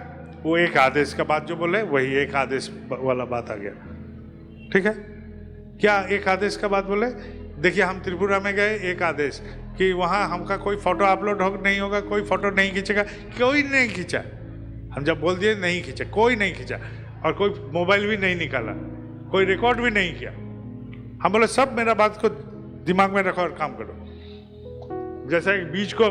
वो एक आदेश का बात जो बोले वही एक आदेश वाला बात आ गया। ठीक है, क्या एक आदेश का बात बोले? देखिए, हम त्रिपुरा में गए, एक आदेश कि वहाँ हमका कोई फोटो अपलोड नहीं होगा, कोई फोटो नहीं खींचेगा। कोई नहीं खींचा, हम जब बोल दिए नहीं खींचा, कोई नहीं खींचा, और कोई मोबाइल भी नहीं निकाला, कोई रिकॉर्ड भी नहीं किया। हम बोले सब मेरा बात को दिमाग में रखो और काम करो। जैसा एक बीज को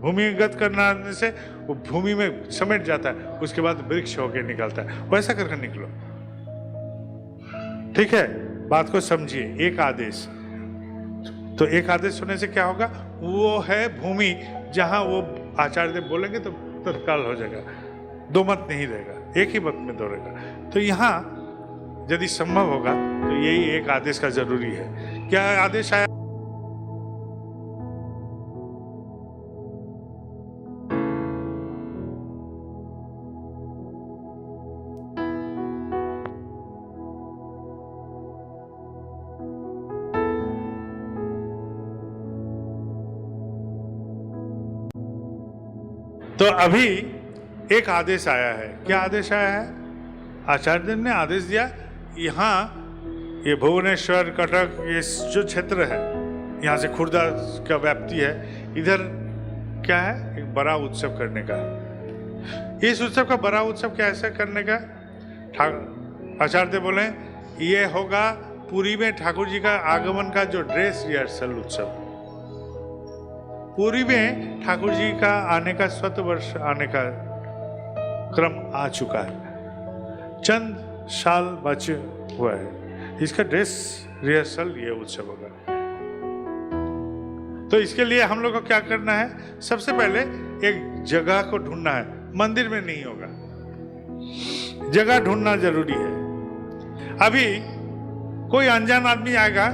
भूमिगत करना से वो भूमि में समेट जाता है, उसके बाद वृक्ष होके निकलता है, वैसा करके निकलो। ठीक है, बात को समझिए। एक आदेश, तो एक आदेश होने से क्या होगा? वो है भूमि जहां वो आचार्य देव बोलेंगे तो तत्काल हो जाएगा, दो मत नहीं रहेगा, एक ही मत में दौड़ेगा। तो यहाँ यदि संभव होगा तो यही एक आदेश का जरूरी है। क्या आदेश आया? तो अभी एक आदेश आया है। क्या आदेश आया है? आचार्य देव ने आदेश दिया, यहाँ ये भुवनेश्वर, कटक, ये जो क्षेत्र है, यहाँ से खुर्दा का व्याप्ति है, इधर क्या है? एक बड़ा उत्सव करने का। इस उत्सव का बड़ा उत्सव कैसे करने का? आचार्य देव बोले ये होगा पुरी में ठाकुर जी का आगमन का जो ड्रेस रिहर्सल उत्सव। पुरी में ठाकुर जी का आने का 100 वर्ष आने का क्रम आ चुका है, चंद साल बचे हुआ है। इसका ड्रेस रिहर्सल ये उत्सव होगा। तो इसके लिए हम लोग को क्या करना है? सबसे पहले एक जगह को ढूंढना है। मंदिर में नहीं होगा, जगह ढूंढना जरूरी है। अभी कोई अनजान आदमी आएगा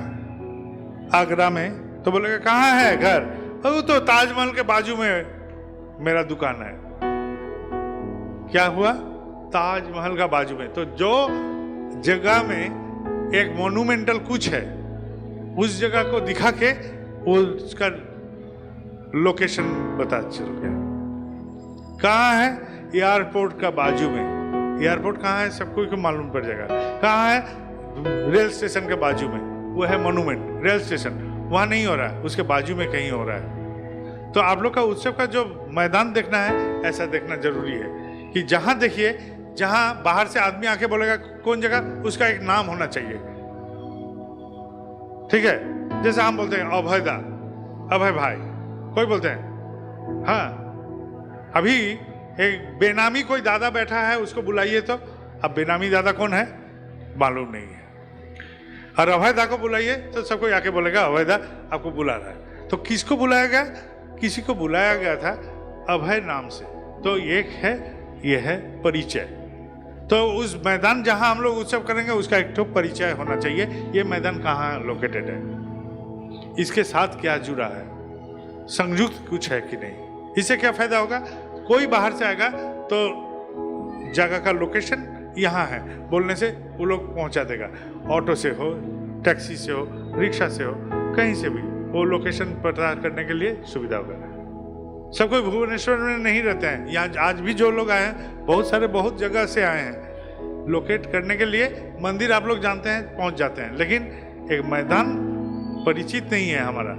आगरा में तो बोलेगा कहाँ है घर? वो तो ताजमहल के बाजू में मेरा दुकान है। क्या हुआ? ताजमहल का बाजू में। तो जो जगह में एक मोन्यूमेंटल कुछ है, उस जगह को दिखा के वो उसका लोकेशन बता चल गया। कहाँ है? एयरपोर्ट का बाजू में। एयरपोर्ट कहाँ है? सबको को मालूम पड़ जाएगा। कहाँ है? रेल स्टेशन के बाजू में। वो है मोन्यूमेंट, रेल स्टेशन वहां नहीं हो रहा है, उसके बाजू में कहीं हो रहा है। तो आप लोग का उत्सव का जो मैदान देखना है, ऐसा देखना जरूरी है कि जहां देखिए, जहां बाहर से आदमी आके बोलेगा कौन जगह, उसका एक नाम होना चाहिए। ठीक है, जैसे हम बोलते हैं अभयदा, अभय भाई, कोई बोलते हैं। हाँ, अभी एक बेनामी कोई दादा बैठा है, उसको बुलाइए तो अब बेनामी दादा कौन है मालूम नहीं है, और अभयदा को बुलाइए तो सबको आके बोलेगा अभयदा आपको बुला रहा है। तो किसको बुलाया गया? किसी को बुलाया गया था अभय नाम से। तो एक है, ये है परिचय। तो उस मैदान जहां हम लोग उत्सव करेंगे उसका एक तो परिचय होना चाहिए। ये मैदान कहाँ लोकेटेड है, इसके साथ क्या जुड़ा है, संयुक्त कुछ है कि नहीं। इससे क्या फायदा होगा? कोई बाहर से आएगा तो जगह का लोकेशन यहाँ है बोलने से वो लोग पहुंचा देगा। ऑटो से हो, टैक्सी से हो, रिक्शा से हो, कहीं से भी वो लोकेशन पता करने के लिए सुविधा होगा। सब कोई भुवनेश्वर में नहीं रहते हैं। यहाँ आज भी जो लोग आए हैं, बहुत सारे बहुत जगह से आए हैं। लोकेट करने के लिए मंदिर आप लोग जानते हैं, पहुंच जाते हैं, लेकिन एक मैदान परिचित नहीं है हमारा।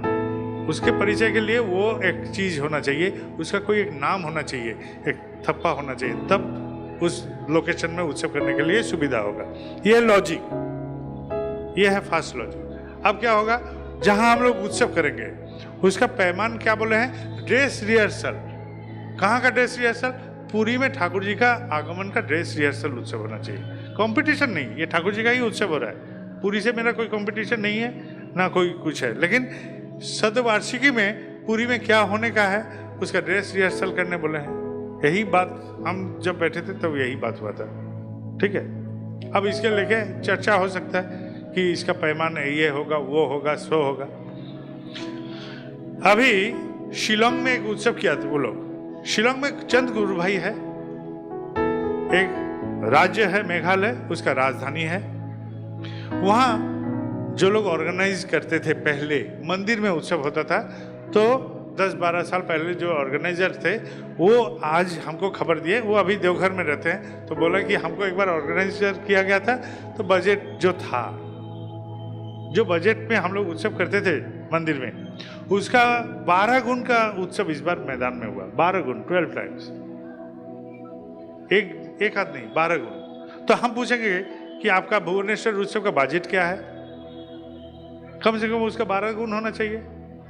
उसके परिचय के लिए वो एक चीज होना चाहिए, उसका कोई एक नाम होना चाहिए, एक थप्पा होना चाहिए, तब उस लोकेशन में उत्सव करने के लिए सुविधा होगा। ये लॉजिक, ये है फास्ट लॉजिक। अब क्या होगा? जहां हम लोग उत्सव करेंगे उसका पैमान क्या बोले हैं? Dress rehearsal. कहाँ का ड्रेस रिहर्सल? पुरी में ठाकुर जी का आगमन का ड्रेस रिहर्सल उत्सव होना चाहिए। कंपटीशन नहीं, ये ठाकुर जी का ही उत्सव हो रहा है। पुरी से मेरा कोई कंपटीशन नहीं है, ना कोई कुछ है, लेकिन शतवार्षिकी में पुरी में क्या होने का है उसका ड्रेस रिहर्सल करने बोले हैं। यही बात हम जब बैठे थे तब यही बात हुआ था। ठीक है। अब इसके लेके चर्चा हो सकता है कि इसका पैमाना ये होगा, वो होगा, सो होगा। अभी शिलोंग में एक उत्सव किया था वो लोग। शिलोंग में चंद गुरु भाई है, एक राज्य है मेघालय, उसका राजधानी है। वहां जो लोग ऑर्गेनाइज करते थे, पहले मंदिर में उत्सव होता था, तो 10-12 साल पहले जो ऑर्गेनाइजर थे वो आज हमको खबर दिए, वो अभी देवघर में रहते हैं, तो बोला कि हमको एक बार ऑर्गेनाइजर किया गया था, तो बजट जो था, जो बजट में हम लोग उत्सव करते थे मंदिर में, उसका 12 गुण का उत्सव इस बार मैदान में हुआ। 12 गुण, 12 टाइम्स, एक हाथ नहीं, 12 गुण। तो हम पूछेंगे कि आपका भुवनेश्वर उत्सव का बजट क्या है? कम से कम उसका 12 गुण होना चाहिए,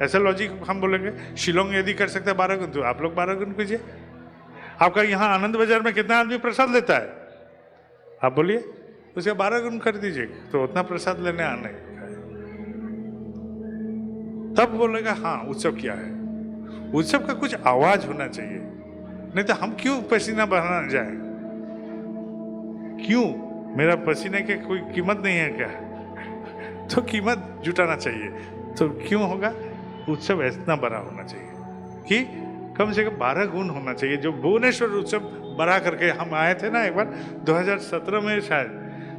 ऐसा लॉजिक हम बोलेंगे। शिलोंग यदि कर सकता है 12 गुण, तो आप लोग 12 गुण कीजिए। आपका यहाँ आनंद बाजार में कितना आदमी प्रसाद लेता है, आप बोलिए, उसका 12 गुण कर दीजिए, तो उतना प्रसाद लेने आने का है। तब बोलेगा हाँ उत्सव क्या है। उत्सव का कुछ आवाज होना चाहिए, नहीं तो हम क्यों पसीना बहाना जाए? क्यों? मेरा पसीने की कोई कीमत नहीं है क्या? तो कीमत जुटाना चाहिए। तो क्यों होगा? उत्सव इतना बड़ा होना चाहिए कि कम से कम 12 गुण होना चाहिए। जो भुवनेश्वर उत्सव बड़ा करके हम आए थे ना एक बार 2017 में शायद,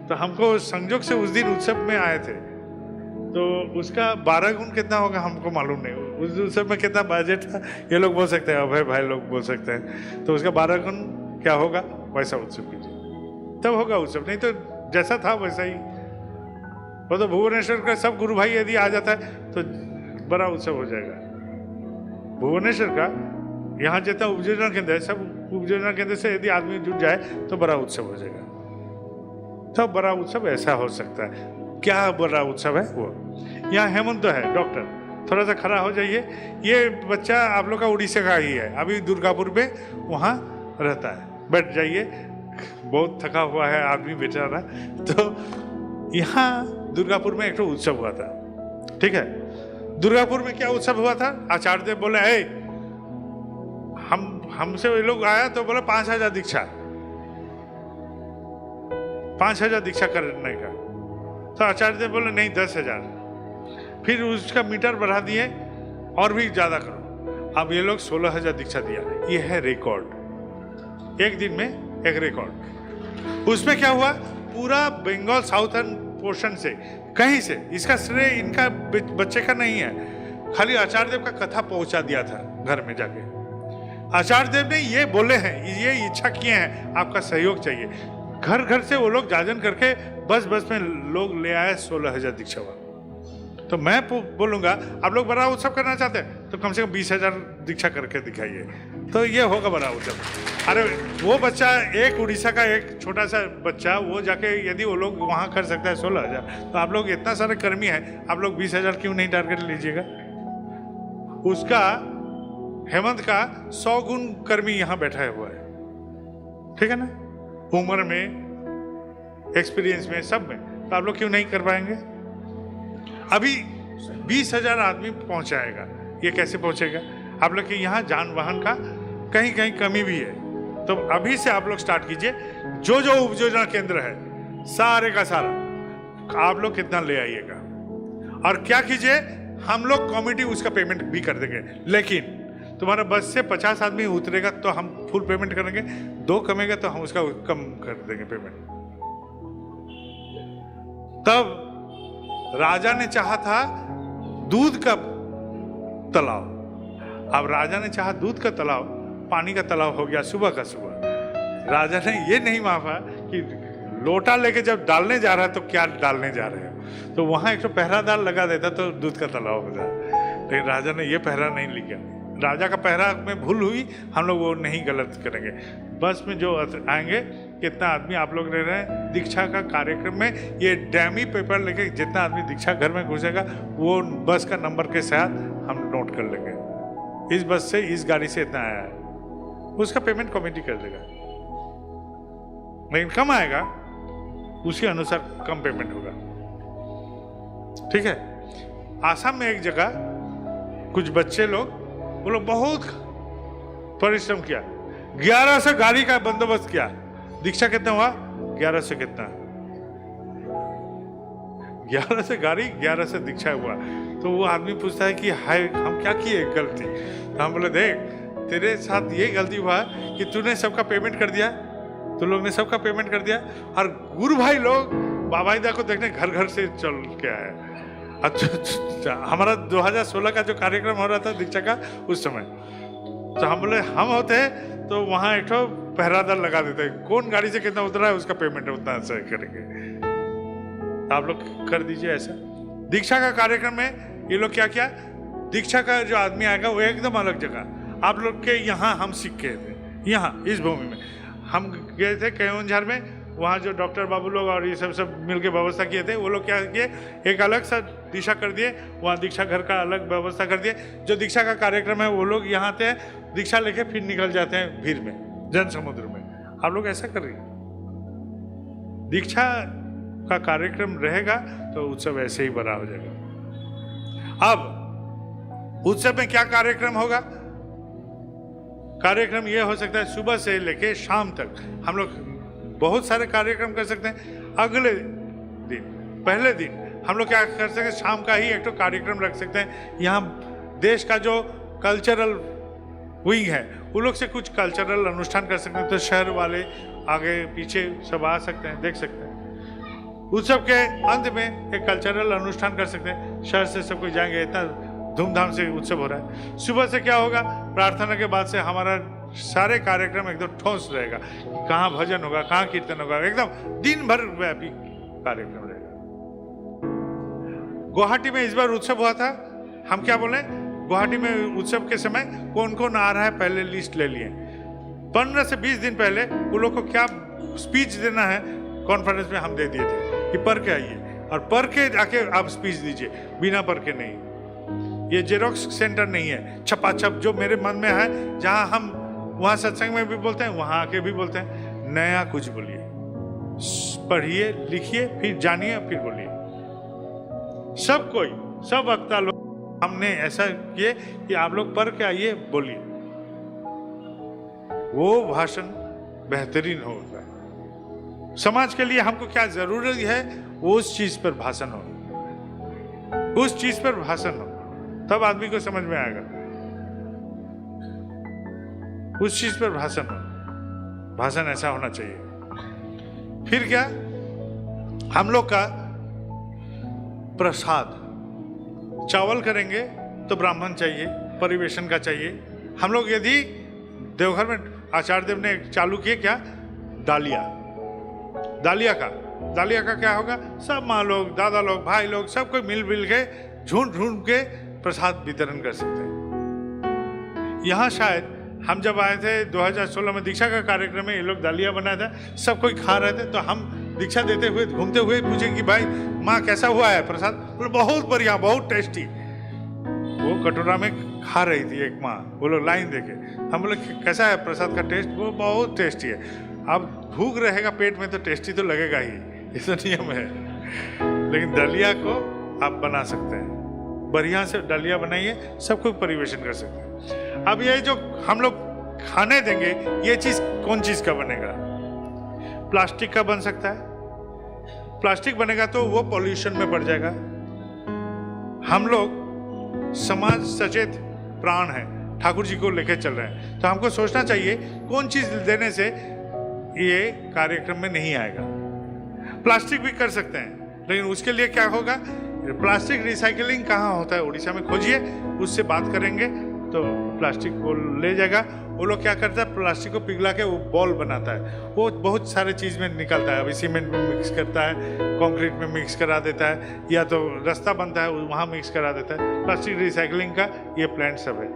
तो हमको संजोग से उस दिन उत्सव में आए थे, तो उसका 12 गुण कितना होगा हमको मालूम नहीं। उस उत्सव में कितना बजट था ये लोग बोल सकते हैं, अभय भाई लोग बोल सकते हैं। तो उसका 12 गुण क्या होगा, वैसा उत्सव कीजिए, तब होगा उत्सव। नहीं तो जैसा था वैसा ही। वो तो भुवनेश्वर का सब गुरु भाई यदि आ जाता है तो बड़ा उत्सव हो जाएगा। भुवनेश्वर का यहाँ जितना उपयोजना केंद्र है, सब उपयोजना केंद्र से यदि आदमी जुट जाए तो बड़ा उत्सव हो जाएगा। तब बड़ा उत्सव ऐसा हो सकता है। क्या बड़ा उत्सव है वो? यहाँ हेमंत है डॉक्टर, थोड़ा सा खड़ा हो जाइए। ये बच्चा आप लोग का उड़ीसा का ही है, अभी दुर्गापुर में वहाँ रहता है। बैठ जाइए, बहुत थका हुआ है आदमी बेचारा। तो यहाँ दुर्गापुर में एक तो उत्सव हुआ था, ठीक है। दुर्गापुर में क्या उत्सव हुआ था? आचार्य देव बोले हमसे वे लोग आया तो बोले 5000 दीक्षा, 5000 दीक्षा करने का। तो आचार्य देव बोले नहीं 10,000। फिर उसका मीटर बढ़ा दिए और भी ज्यादा करो। अब ये लोग 16,000 दीक्षा दिया। ये है रिकॉर्ड, एक दिन में एक रिकॉर्ड। उसमें क्या हुआ, पूरा बंगाल साउथर्न पोर्शन से कहीं से, इसका श्रेय इनका बच्चे का नहीं है, खाली आचार्य देव का कथा पहुंचा दिया था घर में जाके। आचार्य देव ने ये बोले हैं, ये इच्छा किए हैं, आपका सहयोग चाहिए। घर घर से वो लोग जाजन करके बस में लोग ले आए 16,000 दीक्षा हुआ। तो मैं बोलूंगा आप लोग बड़ा उत्सव करना चाहते हैं तो कम से कम 20,000 दीक्षा करके दिखाइए, तो ये होगा बड़ा उत्सव। अरे वो बच्चा, एक उड़ीसा का एक छोटा सा बच्चा, वो जाके यदि वो लोग वहाँ कर सकता है 16,000, तो आप लोग इतना सारे कर्मी हैं, आप लोग 20,000 क्यों नहीं टारगेट लीजिएगा? उसका हेमंत का 100 गुण कर्मी यहाँ बैठा हुआ है, ठीक है ना, उम्र में, एक्सपीरियंस में, सब में। तो आप लोग क्यों नहीं कर पाएंगे? अभी 20,000 आदमी पहुंचाएगा, ये कैसे पहुंचेगा? आप लोग के यहाँ जान वाहन का कहीं कहीं कमी भी है, तो अभी से आप लोग स्टार्ट कीजिए। जो जो उपयोजना केंद्र है सारे का सारा आप लोग कितना ले आइएगा, और क्या कीजिए, हम लोग कमिटी उसका पेमेंट भी कर देंगे। लेकिन तुम्हारा बस से 50 आदमी उतरेगा तो हम फुल पेमेंट करेंगे, 2 कमेगा तो हम उसका कम कर देंगे पेमेंट। तब राजा ने चाहा था दूध का तालाब, अब राजा ने चाहा दूध का तालाब, पानी का तालाब हो गया सुबह का सुबह। राजा ने ये नहीं माना कि लोटा लेके जब डालने जा रहा है तो क्या डालने जा रहे हो, तो वहां एक तो पहरादार लगा देता तो दूध का तालाब हो जाता। लेकिन राजा ने ये पहरा नहीं लिया। राजा का पहरा में भूल हुई, हम लोग वो नहीं गलत करेंगे। बस में जो आएंगे, कितना आदमी आप लोग ले रहे हैं दीक्षा का कार्यक्रम में, ये डैमी पेपर लेके जितना आदमी दीक्षा घर में घुसेगा वो बस का नंबर के साथ हम नोट कर लेंगे। इस बस से, इस गाड़ी से इतना आया है, उसका पेमेंट कमेटी कर देगा। लेकिन कम आएगा उसके अनुसार कम पेमेंट होगा, ठीक है। आसाम में एक जगह कुछ बच्चे लोग, वो लोग बहुत परिश्रम किया, 1100 गाड़ी का बंदोबस्त किया। दीक्षा कितना हुआ? 11 से कितना, 11 से गाड़ी, 11 से दीक्षा हुआ। तो वो आदमी पूछता है कि हाय हम क्या किए गलती। तो हम बोले देख तेरे साथ ये गलती हुआ कि तूने सबका पेमेंट कर दिया, तो लोग ने सबका पेमेंट कर दिया, और गुरु भाई लोग बाबाईदा को देखने घर घर से चल के आए। अच्छा, हमारा 2016 का जो कार्यक्रम हो रहा था दीक्षा का उस समय, तो हम बोले हम होते तो वहाँ एक तो पहरादार लगा देते, कौन गाड़ी से कितना उतरा है उसका पेमेंट उतना ऐसा करेंगे। आप लोग कर दीजिए ऐसा। दीक्षा का कार्यक्रम में ये लोग क्या किया, दीक्षा का जो आदमी आएगा वो एकदम अलग जगह, आप लोग के यहाँ हम सीख के थे, यहाँ इस भूमि में हम गए थे केयोंझर में, वहाँ जो डॉक्टर बाबू लोग और ये सब मिलके व्यवस्था किए थे, वो लोग क्या किए एक अलग सा दिशा कर दिए, वहाँ दीक्षा घर का अलग व्यवस्था कर दिए। जो दीक्षा का कार्यक्रम है वो लोग यहाँ आते हैं, दीक्षा लेके फिर निकल जाते हैं भीड़ में, जन समुद्र में। आप लोग ऐसा कर रही, दीक्षा का कार्यक्रम रहेगा तो उत्सव ऐसे ही बड़ा हो जाएगा। अब उत्सव में क्या कार्यक्रम होगा, कार्यक्रम ये हो सकता है सुबह से लेके शाम तक हम लोग बहुत सारे कार्यक्रम कर सकते हैं। अगले दिन, पहले दिन हम लोग क्या कर सकते हैं, शाम का ही एक तो कार्यक्रम रख सकते हैं। यहाँ देश का जो कल्चरल विंग है वो लोग से कुछ कल्चरल अनुष्ठान कर सकते हैं, तो शहर वाले आगे पीछे सब आ सकते हैं, देख सकते हैं। उत्सव के अंत में एक कल्चरल अनुष्ठान कर सकते हैं, शहर से सब कोई जाएंगे, इतना धूमधाम से उत्सव हो रहा है। सुबह से क्या होगा, प्रार्थना के बाद से हमारा सारे कार्यक्रम एकदम ठोस रहेगा, कहाँ भजन होगा, कहाँ कीर्तन होगा, एकदम दिन भर व्यापी कार्यक्रम रहेगा। गुवाहाटी में इस बार उत्सव हुआ था, हम क्या बोले, गुवाहाटी में उत्सव के समय कौन कौन आ रहा है पहले लिस्ट ले लिए। 15 से 20 दिन पहले वो लोग को क्या स्पीच देना है कॉन्फ्रेंस में हम दे दिए थे कि पढ़ के आइए, और पढ़ के जाके आप स्पीच दीजिए, बिना पढ़ के नहीं। ये जेरोक्स सेंटर नहीं है, छपाछप जो मेरे मन में है, जहाँ हम वहाँ सत्संग में भी बोलते हैं, वहाँ आके भी बोलते हैं, नया कुछ बोलिए, पढ़िए, लिखिए, फिर जानिए, फिर बोलिए। सब कोई, सब वक्ता लोग हमने ऐसा किए कि आप लोग पढ़ के आइए, बोलिए, वो भाषण बेहतरीन होगा। समाज के लिए हमको क्या जरूरत है, उस चीज पर भाषण हो, उस चीज पर भाषण हो, तब आदमी को समझ में आएगा। उस चीज पर भाषण हो, भाषण ऐसा होना चाहिए। फिर क्या, हम लोग का प्रसाद, चावल करेंगे तो ब्राह्मण चाहिए, परिवेशन का चाहिए। हम लोग यदि देवघर में आचार्य देव ने चालू किए क्या, दालिया, दालिया का क्या होगा, सब माँ लोग, दादा लोग, भाई लोग, सब कोई मिल के ढूंढ के प्रसाद वितरण कर सकते हैं। यहाँ शायद हम जब आए थे 2016 में दीक्षा का कार्यक्रम में, ये लोग दालिया बनाया था, सब कोई खा रहे थे, तो हम दीक्षा देते हुए घूमते हुए पूछे कि भाई माँ कैसा हुआ है प्रसाद, बोले बहुत बढ़िया, बहुत टेस्टी। वो कटोरा में खा रही थी एक माँ, वो लोग लाइन देके, हम बोले कैसा है प्रसाद का टेस्ट, वो बहुत टेस्टी है। अब भूख रहेगा पेट में तो टेस्टी तो लगेगा ही, ये तो नियम है। लेकिन दलिया को आप बना सकते हैं, बढ़िया से दलिया बनाइए, सब कोई परिवेशन कर सकते हैं। अब ये जो हम लोग खाने देंगे, ये चीज कौन चीज का बनेगा, प्लास्टिक का बन सकता है। प्लास्टिक बनेगा तो वो पॉल्यूशन में बढ़ जाएगा। हम लोग समाज सचेत प्राण है, ठाकुर जी को लेकर चल रहे हैं, तो हमको सोचना चाहिए कौन चीज देने से ये कार्यक्रम में नहीं आएगा। प्लास्टिक भी कर सकते हैं, लेकिन उसके लिए क्या होगा, प्लास्टिक रिसाइकलिंग कहाँ होता है उड़ीसा में, खोजिए, उससे बात करेंगे तो प्लास्टिक को ले जाएगा। वो लोग क्या करता है, प्लास्टिक को पिघला के वो बॉल बनाता है, वो बहुत सारे चीज़ में निकलता है। अभी सीमेंट में मिक्स करता है, कंक्रीट में मिक्स करा देता है, या तो रास्ता बनता है वहाँ मिक्स करा देता है। प्लास्टिक रिसाइकलिंग का ये प्लांट सब है,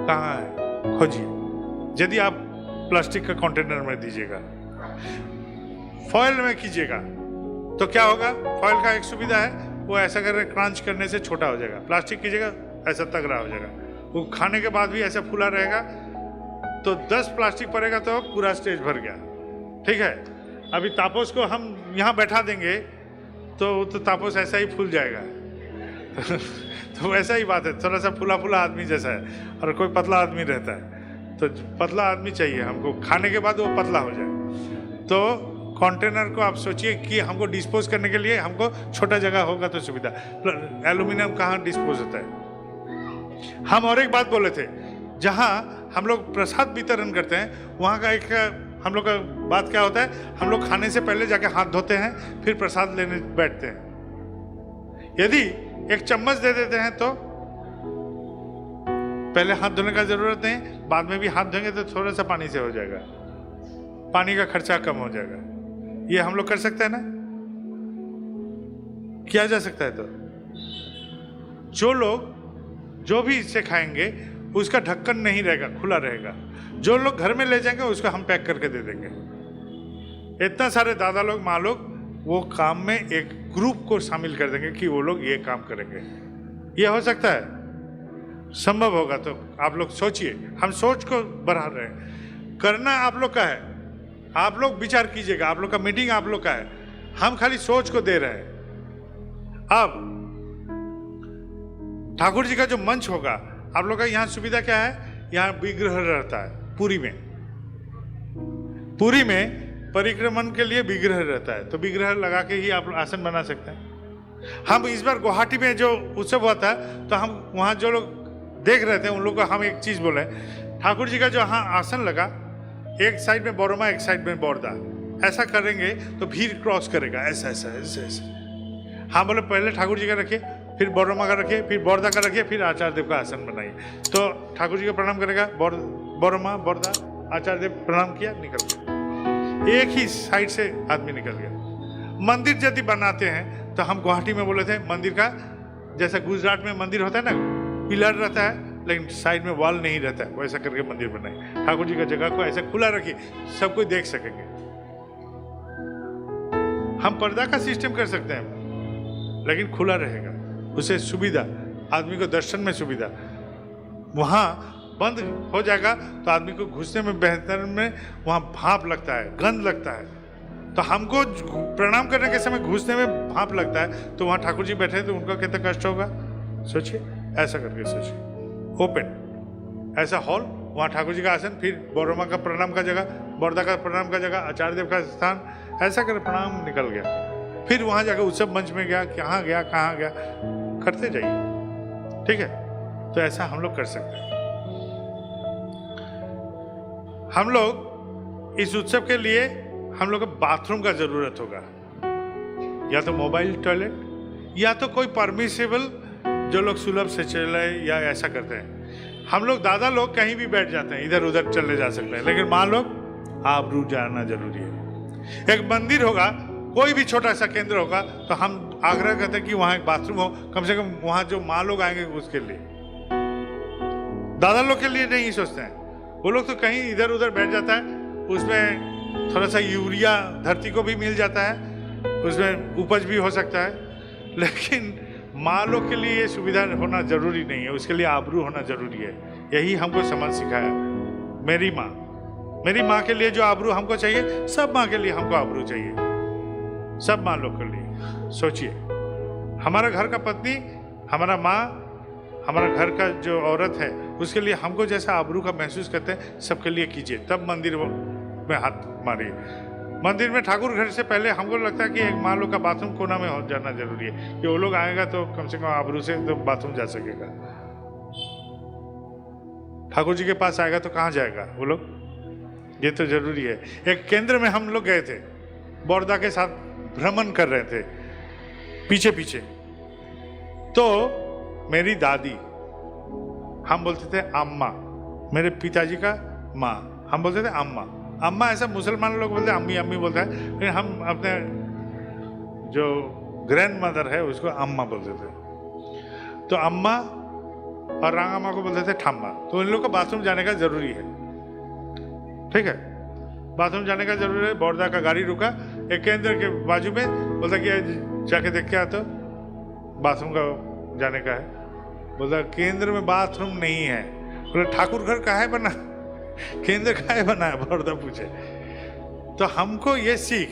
कहाँ है, खोजिए। यदि आप प्लास्टिक का कंटेनर में दीजिएगा, फॉयल में कीजिएगा, तो क्या होगा, फॉयल का एक सुविधा है, वो ऐसा कर क्रंच करने से छोटा हो जाएगा। प्लास्टिक कीजिएगा ऐसा तगड़ा हो जाएगा, वो खाने के बाद भी ऐसा फूला रहेगा। तो 10 प्लास्टिक पड़ेगा तो पूरा स्टेज भर गया, ठीक है। अभी तापोस को हम यहाँ बैठा देंगे तो तापोस ऐसा ही फूल जाएगा। तो वैसा ही बात है, थोड़ा सा फूला फूला आदमी जैसा है, और कोई पतला आदमी रहता है, तो पतला आदमी चाहिए हमको, खाने के बाद वो पतला हो जाए। तो कंटेनर को आप सोचिए कि हमको डिस्पोज करने के लिए हमको छोटा जगह होगा तो सुविधा, एल्यूमिनियम कहाँ डिस्पोज होता है। हम और एक बात बोले थे, जहाँ हम लोग प्रसाद वितरण करते हैं वहाँ का एक हम लोग का बात क्या होता है, हम लोग खाने से पहले जाके हाथ धोते हैं फिर प्रसाद लेने बैठते हैं। यदि एक चम्मच दे देते हैं तो पहले हाथ धोने का जरूरत नहीं, बाद में भी हाथ धोएंगे तो थोड़ा सा पानी से हो जाएगा, पानी का खर्चा कम हो जाएगा। ये हम लोग कर सकते हैं ना, किया जा सकता है। तो जो लोग जो भी इससे खाएंगे उसका ढक्कन नहीं रहेगा, खुला रहेगा। जो लोग घर में ले जाएंगे उसको हम पैक करके दे देंगे। इतना सारे दादा लोग माँ लोग वो काम में एक ग्रुप को शामिल कर देंगे कि वो लोग ये काम करेंगे। ये हो सकता है, संभव होगा तो आप लोग सोचिए। हम सोच को बढ़ा रहे हैं, करना आप लोग का है, आप लोग विचार कीजिएगा, आप लोग का मीटिंग आप लोग का है, हम खाली सोच को दे रहे हैं। अब ठाकुर जी का जो मंच होगा, आप लोग का यहाँ सुविधा क्या है, यहाँ विग्रह रहता है पुरी में। पुरी में परिक्रमण के लिए विग्रह रहता है, तो विग्रह लगा के ही आप आसन बना सकते हैं। हम इस बार गुवाहाटी में जो उत्सव हुआ था तो हम वहाँ जो लोग देख रहे थे उन लोग को हम एक चीज बोले, ठाकुर जी का जो यहाँ आसन लगा, एक साइड में बोरमा एक साइड में बोरदा, ऐसा करेंगे तो भीड़ क्रॉस करेगा, ऐसा ऐसा ऐसा ऐसा। हाँ बोले पहले ठाकुर जी का रखिए, फिर बोरमा का रखिए, फिर बोरदा का रखिए, फिर आचार्य देव का आसन बनाइए। तो ठाकुर जी को प्रणाम करेगा, बोरमा बोरदा आचार्य देव प्रणाम किया, निकल गया, एक ही साइड से आदमी निकल गया। मंदिर यदि बनाते हैं तो हम गुवाहाटी में बोले थे मंदिर का, जैसा गुजरात में मंदिर होता है ना, पिलर रहता है लेकिन साइड में वॉल नहीं रहता है, वैसा करके मंदिर बनाए। ठाकुर जी का जगह को ऐसा खुला रखिए, सब कोई देख सकेंगे। हम पर्दा का सिस्टम कर सकते हैं लेकिन खुला रहेगा, उसे सुविधा, आदमी को दर्शन में सुविधा। वहां बंद हो जाएगा तो आदमी को घुसने में, बेहतर में वहां भाप लगता है, गंध लगता है। तो हमको प्रणाम करने के समय घुसने में भाप लगता है, तो वहां ठाकुर जी बैठे तो उनका कितना कष्ट होगा, सोचिए। ऐसा करके सोचिए, ओपन ऐसा हॉल, वहाँ ठाकुर जी का आसन, फिर बोरमा का प्रणाम का जगह, बोरदा का प्रणाम का जगह, आचार्य देव का स्थान, ऐसा कर प्रणाम निकल गया। फिर वहाँ जाकर उत्सव मंच में गया, कहाँ गया कहाँ गया, करते जाइए, ठीक है। तो ऐसा हम लोग कर सकते हैं। हम लोग इस उत्सव के लिए हम लोग को बाथरूम का जरूरत होगा, या तो मोबाइल टॉयलेट या तो कोई परमिसेबल जो लोग सुलभ से चले या ऐसा करते हैं। हम लोग दादा लोग कहीं भी बैठ जाते हैं, इधर उधर चले जा सकते हैं, लेकिन माँ लोग आबरू जाना जरूरी है। एक मंदिर होगा, कोई भी छोटा सा केंद्र होगा, तो हम आग्रह करते हैं कि वहाँ एक बाथरूम हो, कम से कम वहाँ जो माँ लोग आएंगे उसके लिए। दादा लोग के लिए नहीं सोचते हैं, वो लोग तो कहीं इधर उधर बैठ जाता है, उसमें थोड़ा सा यूरिया धरती को भी मिल जाता है, उसमें उपज भी हो सकता है। लेकिन माँ लोग के लिए ये सुविधा होना जरूरी नहीं है, उसके लिए आबरू होना जरूरी है। यही हमको समझ सिखाया मेरी माँ के लिए जो आबरू हमको चाहिए, सब माँ के लिए हमको आबरू चाहिए, सब माँ लोग के लिए। सोचिए, हमारा घर का पत्नी, हमारा माँ, हमारा घर का जो औरत है, उसके लिए हमको जैसा आबरू का महसूस करते हैं, सबके लिए कीजिए, तब मंदिर में हाथ मारिए। मंदिर में ठाकुर घर से पहले हमको लगता है कि एक माँ लोग का बाथरूम कोना में हो जाना जरूरी है, कि वो लोग आएगा तो कम से कम आबरू से तो बाथरूम जा सकेगा। ठाकुर जी के पास आएगा तो कहाँ जाएगा वो लोग, ये तो जरूरी है। एक केंद्र में हम लोग गए थे, बोरदा के साथ भ्रमण कर रहे थे पीछे पीछे, तो मेरी दादी, हम बोलते थे अम्मा, मेरे पिताजी का माँ, हम बोलते थे अम्मा। अम्मा ऐसा मुसलमान लोग बोलते हैं, अम्मी अम्मी बोलते हैं, लेकिन हम अपने जो ग्रैंड मदर है उसको अम्मा बोलते थे। तो अम्मा और रांगामा को बोलते थे ठम्मा। तो इन लोग को बाथरूम जाने का जरूरी है, ठीक है, बाथरूम जाने का जरूरी है। बोरदा का गाड़ी रुका एक केंद्र के बाजू में, बोलता कि जाके देख के आ, तो बाथरूम का जाने का है। बोलता केंद्र में बाथरूम नहीं है। बोले ठाकुर घर का है बना, केंद्र का है बना है, बोरदा पूछे। तो हमको ये सीख,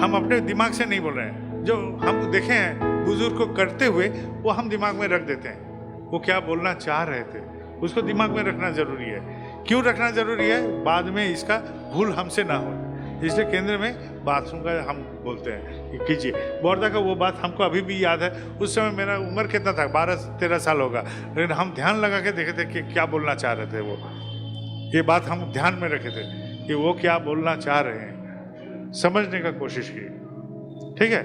हम अपने दिमाग से नहीं बोल रहे हैं, जो हम देखे हैं बुजुर्ग को करते हुए वो हम दिमाग में रख देते हैं। वो क्या बोलना चाह रहे थे उसको दिमाग में रखना जरूरी है। क्यों रखना जरूरी है? बाद में इसका भूल हमसे ना हो। इसलिए केंद्र में बाथरूम का हम बोलते हैं कि कीजिए। बौरदा का वो बात हमको अभी भी याद है। उस समय मेरा उम्र कितना था, 12-13 साल होगा, लेकिन हम ध्यान लगा के देखे थे कि क्या बोलना चाह रहे थे वो। ये बात हम ध्यान में रखे थे कि वो क्या बोलना चाह रहे हैं, समझने का कोशिश की। ठीक है,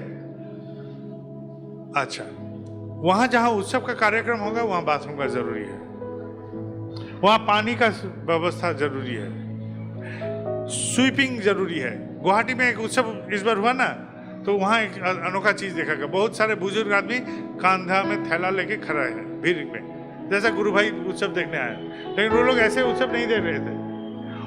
अच्छा, वहां जहां उत्सव का कार्यक्रम होगा वहां बाथरूम का जरूरी है, वहां पानी का व्यवस्था जरूरी है, स्वीपिंग जरूरी है। गुवाहाटी में एक उत्सव इस बार हुआ ना, तो वहां एक अनोखा चीज देखा गया। बहुत सारे बुजुर्ग आदमी कांधा में थैला लेके खड़ा है भीड़ में, जैसा गुरु भाई उत्सव देखने आए, लेकिन वो लोग ऐसे उत्सव नहीं देख रहे थे।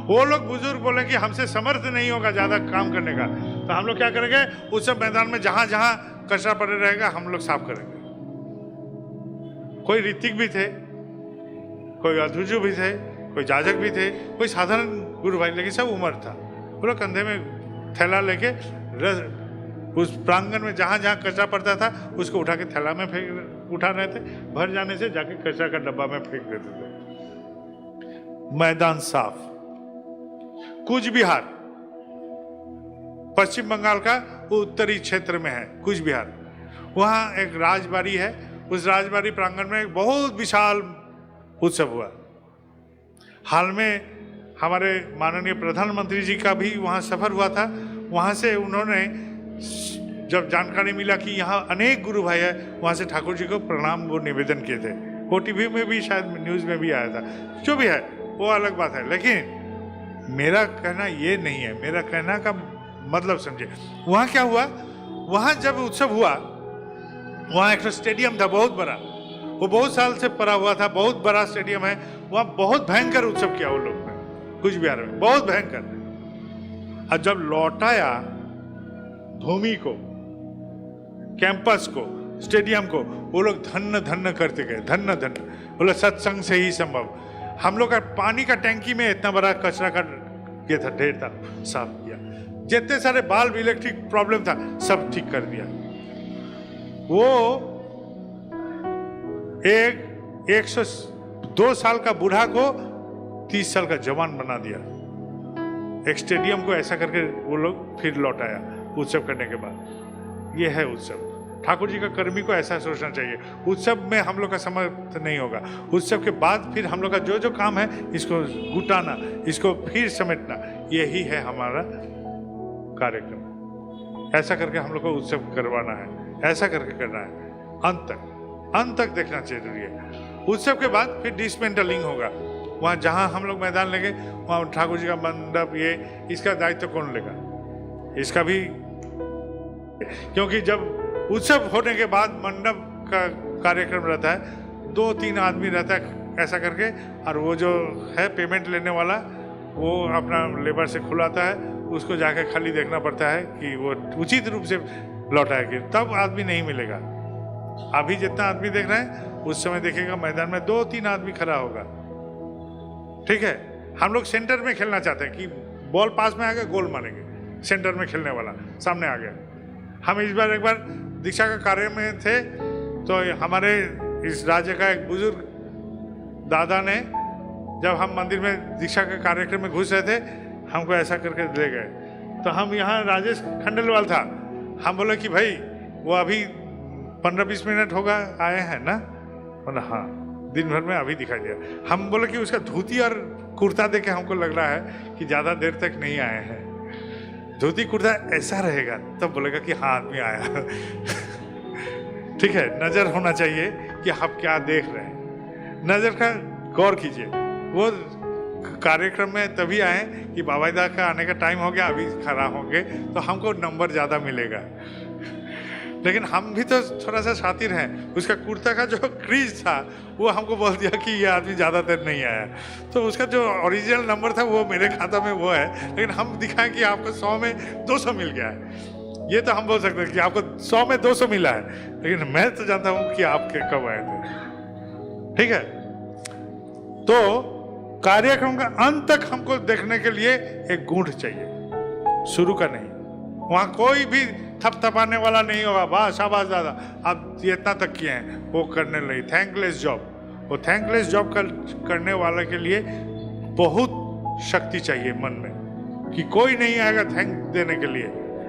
वो लोग बुजुर्ग बोले कि हमसे समर्थ नहीं होगा ज्यादा काम करने का, तो हम लोग क्या करेंगे, उत्सव मैदान में जहां जहां कचरा पड़े रहेगा हम लोग साफ करेंगे। कोई ऋतिक भी थे, कोई अधुजु भी थे, कोई जाजक भी थे, कोई साधारण गुरु भाई, लेकिन सब उम्र था। वो लोग कंधे में थैला लेके उस प्रांगण में जहां जहां कचरा पड़ता था उसको उठा के थैला में उठा रहे थे, भर जाने से जाके कचरा का डब्बा में फेंक देते थे। मैदान साफ। कूच बिहार पश्चिम बंगाल का उत्तरी क्षेत्र में है, कूच बिहार। वहां एक राजबाड़ी है, उस राजबाड़ी प्रांगण में एक बहुत विशाल उत्सव हुआ। हाल में हमारे माननीय प्रधानमंत्री जी का भी वहां सफर हुआ था। वहां से उन्होंने जब जानकारी मिला कि यहाँ अनेक गुरु भाई है, वहां से ठाकुर जी को प्रणाम वो निवेदन किए थे। वो टीवी में भी शायद न्यूज में भी आया था। जो भी है वो अलग बात है, लेकिन मेरा कहना ये नहीं है, मेरा कहना का मतलब समझे। वहां क्या हुआ, वहां जब उत्सव हुआ, वहां एक स्टेडियम था बहुत बड़ा, वो बहुत साल से पड़ा हुआ था, बहुत बड़ा स्टेडियम है। वहां बहुत भयंकर उत्सव किया वो लोग ने कूच बिहार में, बहुत भयंकर। और जब लौटाया भूमि को, कैंपस को, स्टेडियम को, वो लोग धन्य धन्य करते गए, धन्य धन्य। बोले सत्संग से ही संभव। हम लोग का पानी का टैंकी में इतना बड़ा कचरा का ये था, ढेर था, साफ किया। जितने सारे बाल्ब इलेक्ट्रिक प्रॉब्लम था सब ठीक कर दिया। वो 102 साल का बूढ़ा को 30 साल का जवान बना दिया। एक स्टेडियम को ऐसा करके वो लोग फिर लौटाया उत्सव करने के बाद। ये है उत्सव। ठाकुर जी का कर्मी को ऐसा सोचना चाहिए। उत्सव में हम लोग का समर्थ नहीं होगा, उत्सव के बाद फिर हम लोग का जो जो काम है इसको गुटाना, इसको फिर समेटना, यही है हमारा कार्यक्रम। ऐसा करके हम लोग को उत्सव करवाना है, ऐसा करके करना है। अंत तक देखना जरूरी है। उत्सव के बाद फिर डिसमेंटलिंग होगा। वहाँ जहाँ हम लोग मैदान लेंगे वहाँ ठाकुर जी का मंडप, ये इसका दायित्व कौन लेगा, इसका भी। क्योंकि जब उत्सव होने के बाद मंडप का कार्यक्रम रहता है, 2-3 आदमी रहता है ऐसा करके, और वो जो है पेमेंट लेने वाला वो अपना लेबर से खुलाता है, उसको जाके खाली देखना पड़ता है कि वो उचित रूप से लौटाए कि तब आदमी नहीं मिलेगा। अभी जितना आदमी देख रहे हैं उस समय देखेगा मैदान में 2-3 आदमी खड़ा होगा। ठीक है, हम लोग सेंटर में खेलना चाहते हैं कि बॉल पास में आ गया गोल मारेंगे, सेंटर में खेलने वाला सामने आ गया। हम इस बार एक बार दीक्षा का कार्य में थे, तो हमारे इस राज्य का एक बुजुर्ग दादा ने, जब हम मंदिर में दीक्षा के कार्यक्रम में घुस रहे थे, हमको ऐसा करके ले गए। तो हम यहाँ राजेश खंडेलवाल था, हम बोले कि भाई वो अभी 15-20 मिनट होगा आए हैं ना, बोला हाँ, दिन भर में अभी दिखाई दिया। हम बोले कि उसका धोती और कुर्ता देख के हमको लग रहा है कि ज़्यादा देर तक नहीं आए हैं। धोती कुर्ता ऐसा रहेगा तब बोलेगा कि हाँ आदमी आया। ठीक है, नज़र होना चाहिए कि आप क्या देख रहे हैं, नज़र का गौर कीजिए। वो कार्यक्रम में तभी आए कि बाबाईदा का आने का टाइम हो गया, अभी खड़ा होंगे तो हमको नंबर ज़्यादा मिलेगा। लेकिन हम भी तो थोड़ा सा शातिर हैं। उसका कुर्ता का जो क्रीज था वो हमको बोल दिया कि ये आदमी ज़्यादा देर नहीं आया, तो उसका जो ओरिजिनल नंबर था वो मेरे खाता में वो है, लेकिन हम दिखाएं कि आपको 100 में 200 मिल गया है। ये तो हम बोल सकते हैं कि आपको 100 में 200 मिला है, लेकिन मैं तो जानता हूँ कि आप कब आए थे। ठीक है, तो कार्यक्रम का अंत तक हमको देखने के लिए एक गूढ़ चाहिए, शुरू का नहीं। वहाँ कोई भी थपथपाने वाला नहीं होगा, वाह शाबाश दादा आप ये इतना तक किए हैं, वो करने लगी थैंकलेस जॉब। वो थैंकलेस जॉब करने वाले के लिए बहुत शक्ति चाहिए मन में, कि कोई नहीं आएगा थैंक देने के लिए।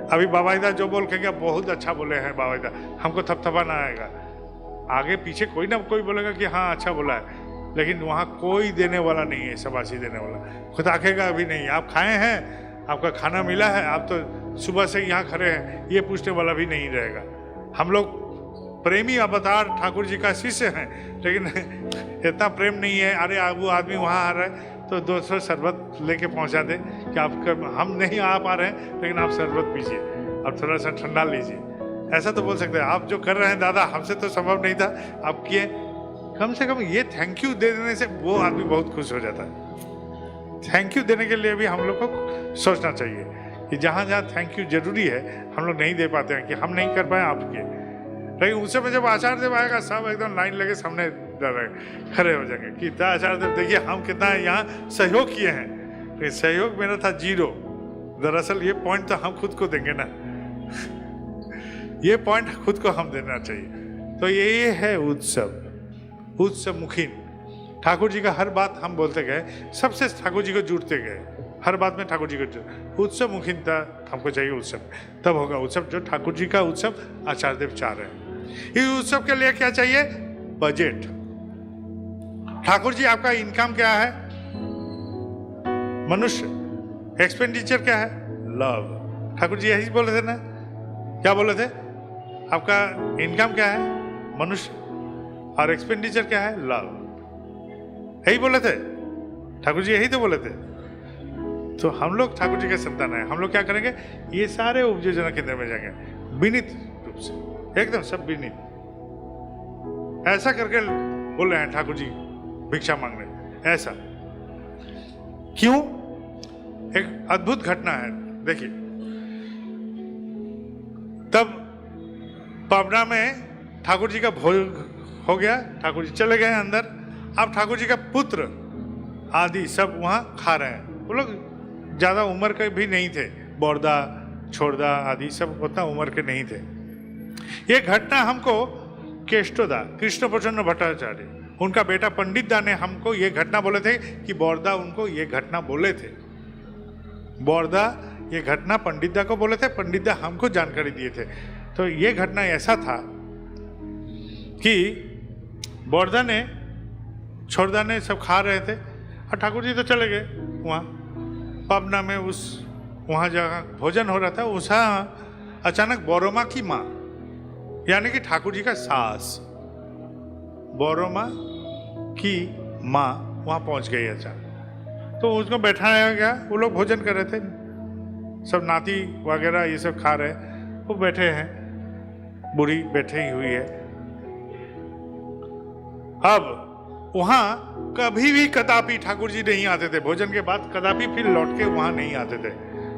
अभी बाबाईदा जो बोल के गया बहुत अच्छा बोले हैं बाबाईदा, हमको थपथपाना आएगा। आगे पीछे कोई ना कोई बोलेगा कि हाँ अच्छा बोला है, लेकिन वहाँ कोई देने वाला नहीं है, शाबाशी देने वाला। खुद आखेगा अभी नहीं, आप खाए हैं, आपका खाना मिला है, आप तो सुबह से यहाँ खड़े हैं, ये पूछने वाला भी नहीं रहेगा। हम लोग प्रेमी अवतार ठाकुर जी का शिष्य हैं, लेकिन इतना प्रेम नहीं है। अरे वो आदमी वहाँ आ रहा है तो 200 शरबत लेके पहुँचा दे कि आपका हम नहीं आ पा रहे हैं, लेकिन आप शरबत पीजिए, आप थोड़ा सा ठंडा लीजिए। ऐसा तो बोल सकते हैं। आप जो कर रहे हैं दादा हमसे तो संभव नहीं था, आप किए। कम से कम ये थैंक यू दे देने से वो आदमी बहुत खुश हो जाता है। थैंक यू देने के लिए भी हम लोग को सोचना चाहिए कि जहाँ जहाँ थैंक यू जरूरी है हम लोग नहीं दे पाते हैं, कि हम नहीं कर पाए आप किए। लेकिन उस समय जब आचार्य देव आएगा सब एकदम लाइन लगे सामने खड़े हो जाएंगे कि आचार्य देव देखिए हम कितना यहाँ सहयोग किए हैं। लेकिन सहयोग मेरा था 0। दरअसल ये पॉइंट तो हम खुद को देंगे ना, ये पॉइंट खुद को हम देना चाहिए। तो ये है उत्सव, उत्सव मुखीन। ठाकुर जी का हर बात हम बोलते गए, सबसे ठाकुर जी को जुड़ते गए, हर बात में ठाकुर जी को उत्सव मुखीनता हमको चाहिए। उत्सव तब होगा उत्सव जो ठाकुर जी का उत्सव आचार्य देव चाह रहे हैं। इस उत्सव के लिए क्या चाहिए? बजट। ठाकुर जी आपका इनकम क्या है? मनुष्य। एक्सपेंडिचर क्या है? लव। ठाकुर जी यही बोले थे ना, क्या बोले थे? आपका इनकम क्या है? मनुष्य। और एक्सपेंडिचर क्या है? लव। यही बोले थे ठाकुर जी, यही तो बोले थे। तो हम लोग ठाकुर जी के संतान हैं, हम लोग क्या करेंगे? ये सारे उपयोजना केंद्र में जाएंगे विनीत रूप से, एकदम सब विनीत। ऐसा करके बोल रहे हैं ठाकुर जी भिक्षा मांगने। ऐसा क्यों? एक अद्भुत घटना है, देखिए। तब पावना में ठाकुर जी का भोज हो गया, ठाकुर जी चले गए अंदर। अब ठाकुर जी का पुत्र आदि सब वहां खा रहे हैं। वो लोग ज्यादा उम्र के भी नहीं थे, बोरदा छोड़दा आदि सब उतना उम्र के नहीं थे। ये घटना हमको केष्टोदा कृष्ण प्रसन्न भट्टाचार्य, उनका बेटा पंडित दा ने हमको ये घटना बोले थे कि बोरदा उनको ये घटना बोले थे। बोरदा ये घटना पंडित दा को बोले थे, पंडित दा हमको जानकारी दिए थे। तो ये घटना ऐसा था कि बोरदा ने छोड़दा ने सब खा रहे थे और ठाकुर जी तो चले गए वहाँ पावना में। उस वहाँ जहाँ भोजन हो रहा था उस अचानक बोरोमा की माँ यानी कि ठाकुर जी का सास, बोरोमा की माँ वहाँ पहुँच गई अचानक। तो उसको बैठाया गया, वो लोग भोजन कर रहे थे, सब नाती वगैरह ये सब खा रहे, वो बैठे हैं, बूढ़ी बैठे ही हुई है। अब वहाँ कभी भी कदापि ठाकुर जी नहीं आते थे, भोजन के बाद कदापि फिर लौट के वहाँ नहीं आते थे।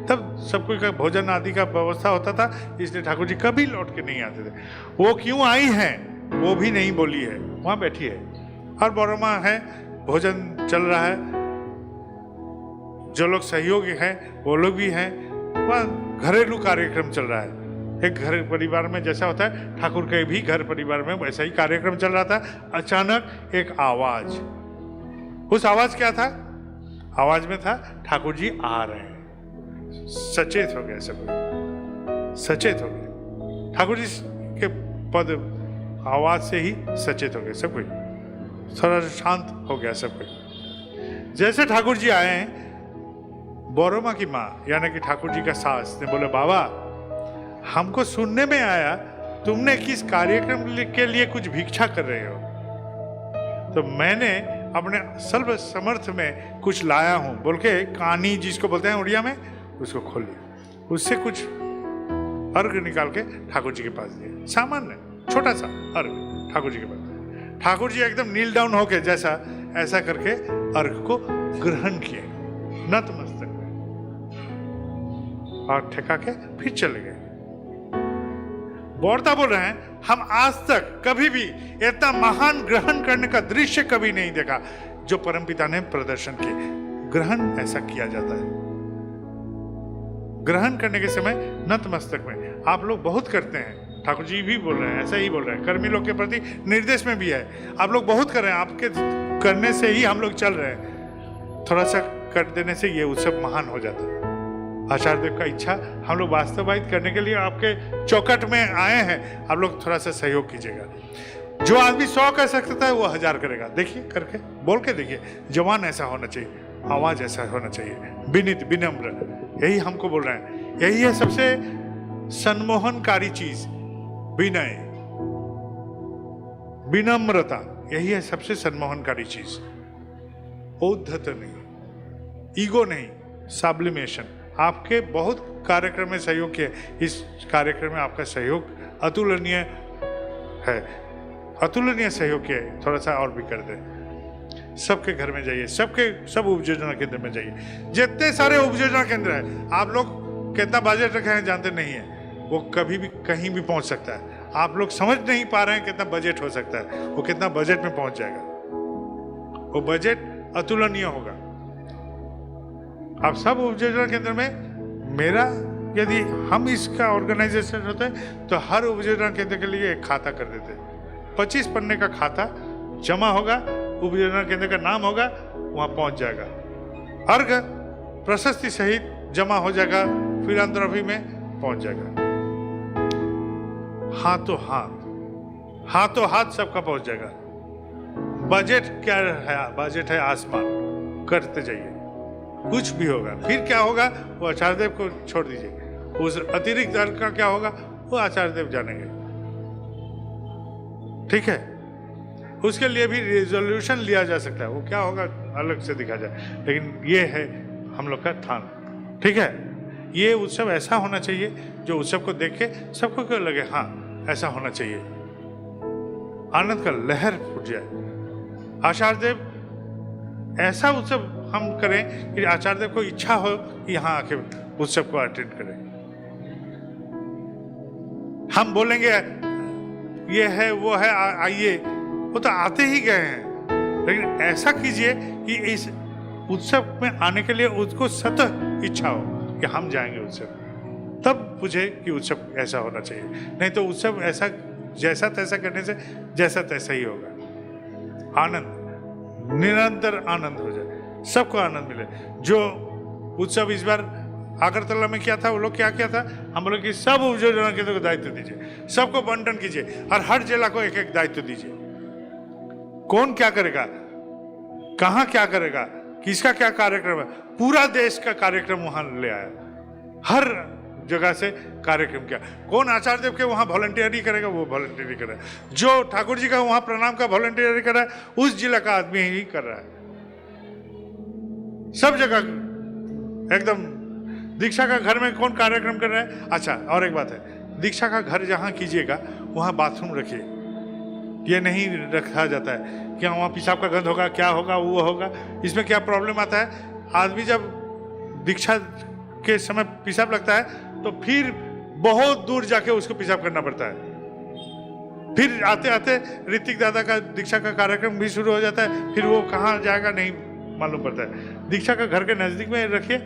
तब सब कोई का भोजन आदि का व्यवस्था होता था, इसलिए ठाकुर जी कभी लौट के नहीं आते थे। वो क्यों आई हैं वो भी नहीं बोली है, वहाँ बैठी है और बोरोमा है, भोजन चल रहा है, जो लोग सहयोगी हैं वो लोग भी हैं, वहाँ घरेलू कार्यक्रम चल रहा है। एक घर परिवार में जैसा होता है, ठाकुर के भी घर परिवार में वैसा ही कार्यक्रम चल रहा था। अचानक एक आवाज, उस आवाज क्या था? आवाज में था ठाकुर जी आ रहे हैं। सचेत हो गए सब, सचेत हो गए ठाकुर जी के पद आवाज से ही सचेत हो गए सब कोई, थोड़ा शांत हो गया सब कोई। जैसे ठाकुर जी आए हैं, बोरोमा की माँ यानी कि ठाकुर जी का सास ने बोले, बाबा हमको सुनने में आया तुमने किस कार्यक्रम के लिए कुछ भिक्षा कर रहे हो, तो मैंने अपने सर्व समर्थ में कुछ लाया हूं बोल के कहानी जिसको बोलते हैं उड़िया में, उसको खोली, उससे कुछ अर्घ निकाल के ठाकुर जी के पास दिया। सामान्य छोटा सा अर्घ ठाकुर जी के पास। ठाकुर जी एकदम नील डाउन होके जैसा ऐसा करके अर्घ को ग्रहण किए नतमस्तक में और ठेका के फिर चले गए। बोरदा बोल रहे हैं हम आज तक कभी भी इतना महान ग्रहण करने का दृश्य कभी नहीं देखा जो परमपिता ने प्रदर्शन किए। ग्रहण ऐसा किया जाता है, ग्रहण करने के समय नतमस्तक में। आप लोग बहुत करते हैं, ठाकुर जी भी बोल रहे हैं, ऐसा ही बोल रहे हैं, कर्मी लोग के प्रति निर्देश में भी है, आप लोग बहुत कर रहे हैं, आपके करने से ही हम लोग चल रहे हैं। थोड़ा सा कर देने से ये उत्सव महान हो जाता है। आचार्य देव का इच्छा हम लोग वास्तवायित करने के लिए आपके चौकट में आए हैं। आप लोग थोड़ा सा सहयोग कीजिएगा। जो आदमी 100 कर सकता है वो 1000 करेगा। देखिए करके बोल के देखिए। जवान ऐसा होना चाहिए, आवाज ऐसा होना चाहिए, विनीत विनम्र, यही हमको बोल रहे हैं। यही है सबसे सम्मोहनकारी चीज, विनय विनम्रता, यही है सबसे सम्मोहनकारी चीज। औद्धत्य नहीं, ईगो नहीं, सब्लिमेशन। आपके बहुत कार्यक्रम में सहयोग किए, इस कार्यक्रम में आपका सहयोग अतुलनीय है, अतुलनीय सहयोग किए। थोड़ा सा और भी कर दे। सबके घर में जाइए, सब उपयोजना केंद्र में जाइए। जितने सारे उपयोजना केंद्र है, आप लोग कितना बजट रखे हैं जानते नहीं है। वो कभी भी कहीं भी पहुंच सकता है। आप लोग समझ नहीं पा रहे हैं कितना बजट हो सकता है। वो कितना बजट में पहुंच जाएगा, वो बजट अतुलनीय होगा। आप सब उपयोजना केंद्र में, मेरा यदि हम इसका ऑर्गेनाइजेशन होते तो हर उपयोजना केंद्र के लिए एक खाता कर देते। 25 पन्ने का खाता जमा होगा, उपयोजना केंद्र का नाम होगा, वहां पहुंच जाएगा। अर्घ प्रशस्ति सहित जमा हो जाएगा, फिलांथ्रोपी में पहुंच जाएगा। हाथों हाथ सबका पहुंच जाएगा। बजट क्या है? बजट है आसमान। करते जाइए, कुछ भी होगा। फिर क्या होगा वो आचार्य देव को छोड़ दीजिए। उस अतिरिक्त दर का क्या होगा वो आचार्य देव जानेंगे। ठीक है, उसके लिए भी रिजोल्यूशन लिया जा सकता है। वो क्या होगा अलग से दिखा जाए, लेकिन ये है हम लोग का ठान। ठीक है, ये उत्सव ऐसा होना चाहिए जो उत्सव को देख के सबको क्यों लगे हाँ ऐसा होना चाहिए। आनंद का लहर फूट जाए। आचार्य देव ऐसा उत्सव हम करें कि आचार्य देव को इच्छा हो कि यहाँ आके उत्सव को अटेंड करें। हम बोलेंगे ये है वो है आइए, वो तो आते ही गए हैं। लेकिन ऐसा कीजिए कि इस उत्सव में आने के लिए उसको सतत इच्छा हो कि हम जाएंगे उत्सव, तब पूछे कि उत्सव ऐसा होना चाहिए। नहीं तो उत्सव ऐसा जैसा तैसा करने से जैसा तैसा ही होगा। आनंद, निरंतर आनंद हो जाए, सबको आनंद मिले। जो उत्सव इस बार आगरतला में किया था, वो लोग क्या किया था, हम लोग की सब उपयोजना केंद्र को दायित्व दीजिए, सबको बंटन कीजिए और हर जिला को एक एक दायित्व दीजिए। कौन क्या करेगा, कहाँ क्या करेगा, किसका क्या कार्यक्रम है, पूरा देश का कार्यक्रम वहां ले आया। हर जगह से कार्यक्रम किया। कौन आचार्य देव के वहां वॉलंटियरी करेगा, वो वॉलंटियरी कर रहा है। जो ठाकुर जी का वहां प्रणाम का वॉलंटियरी कर रहा है, उस जिला का आदमी ही कर रहा है। सब जगह एकदम। दीक्षा का घर में कौन कार्यक्रम कर रहा है। अच्छा, और एक बात है, दीक्षा का घर जहां कीजिएगा वहां बाथरूम रखिए। ये नहीं रखा जाता है क्या वहाँ पेशाब का गंध होगा, क्या होगा, वो होगा। इसमें क्या प्रॉब्लम आता है, आदमी जब दीक्षा के समय पेशाब लगता है तो फिर बहुत दूर जाके उसको पेशाब करना पड़ता है। फिर आते आते ऋतिक दादा का दीक्षा का कार्यक्रम भी शुरू हो जाता है, फिर वो कहाँ जाएगा नहीं मालूम पड़ता है। दीक्षा का घर के नज़दीक में रखिए।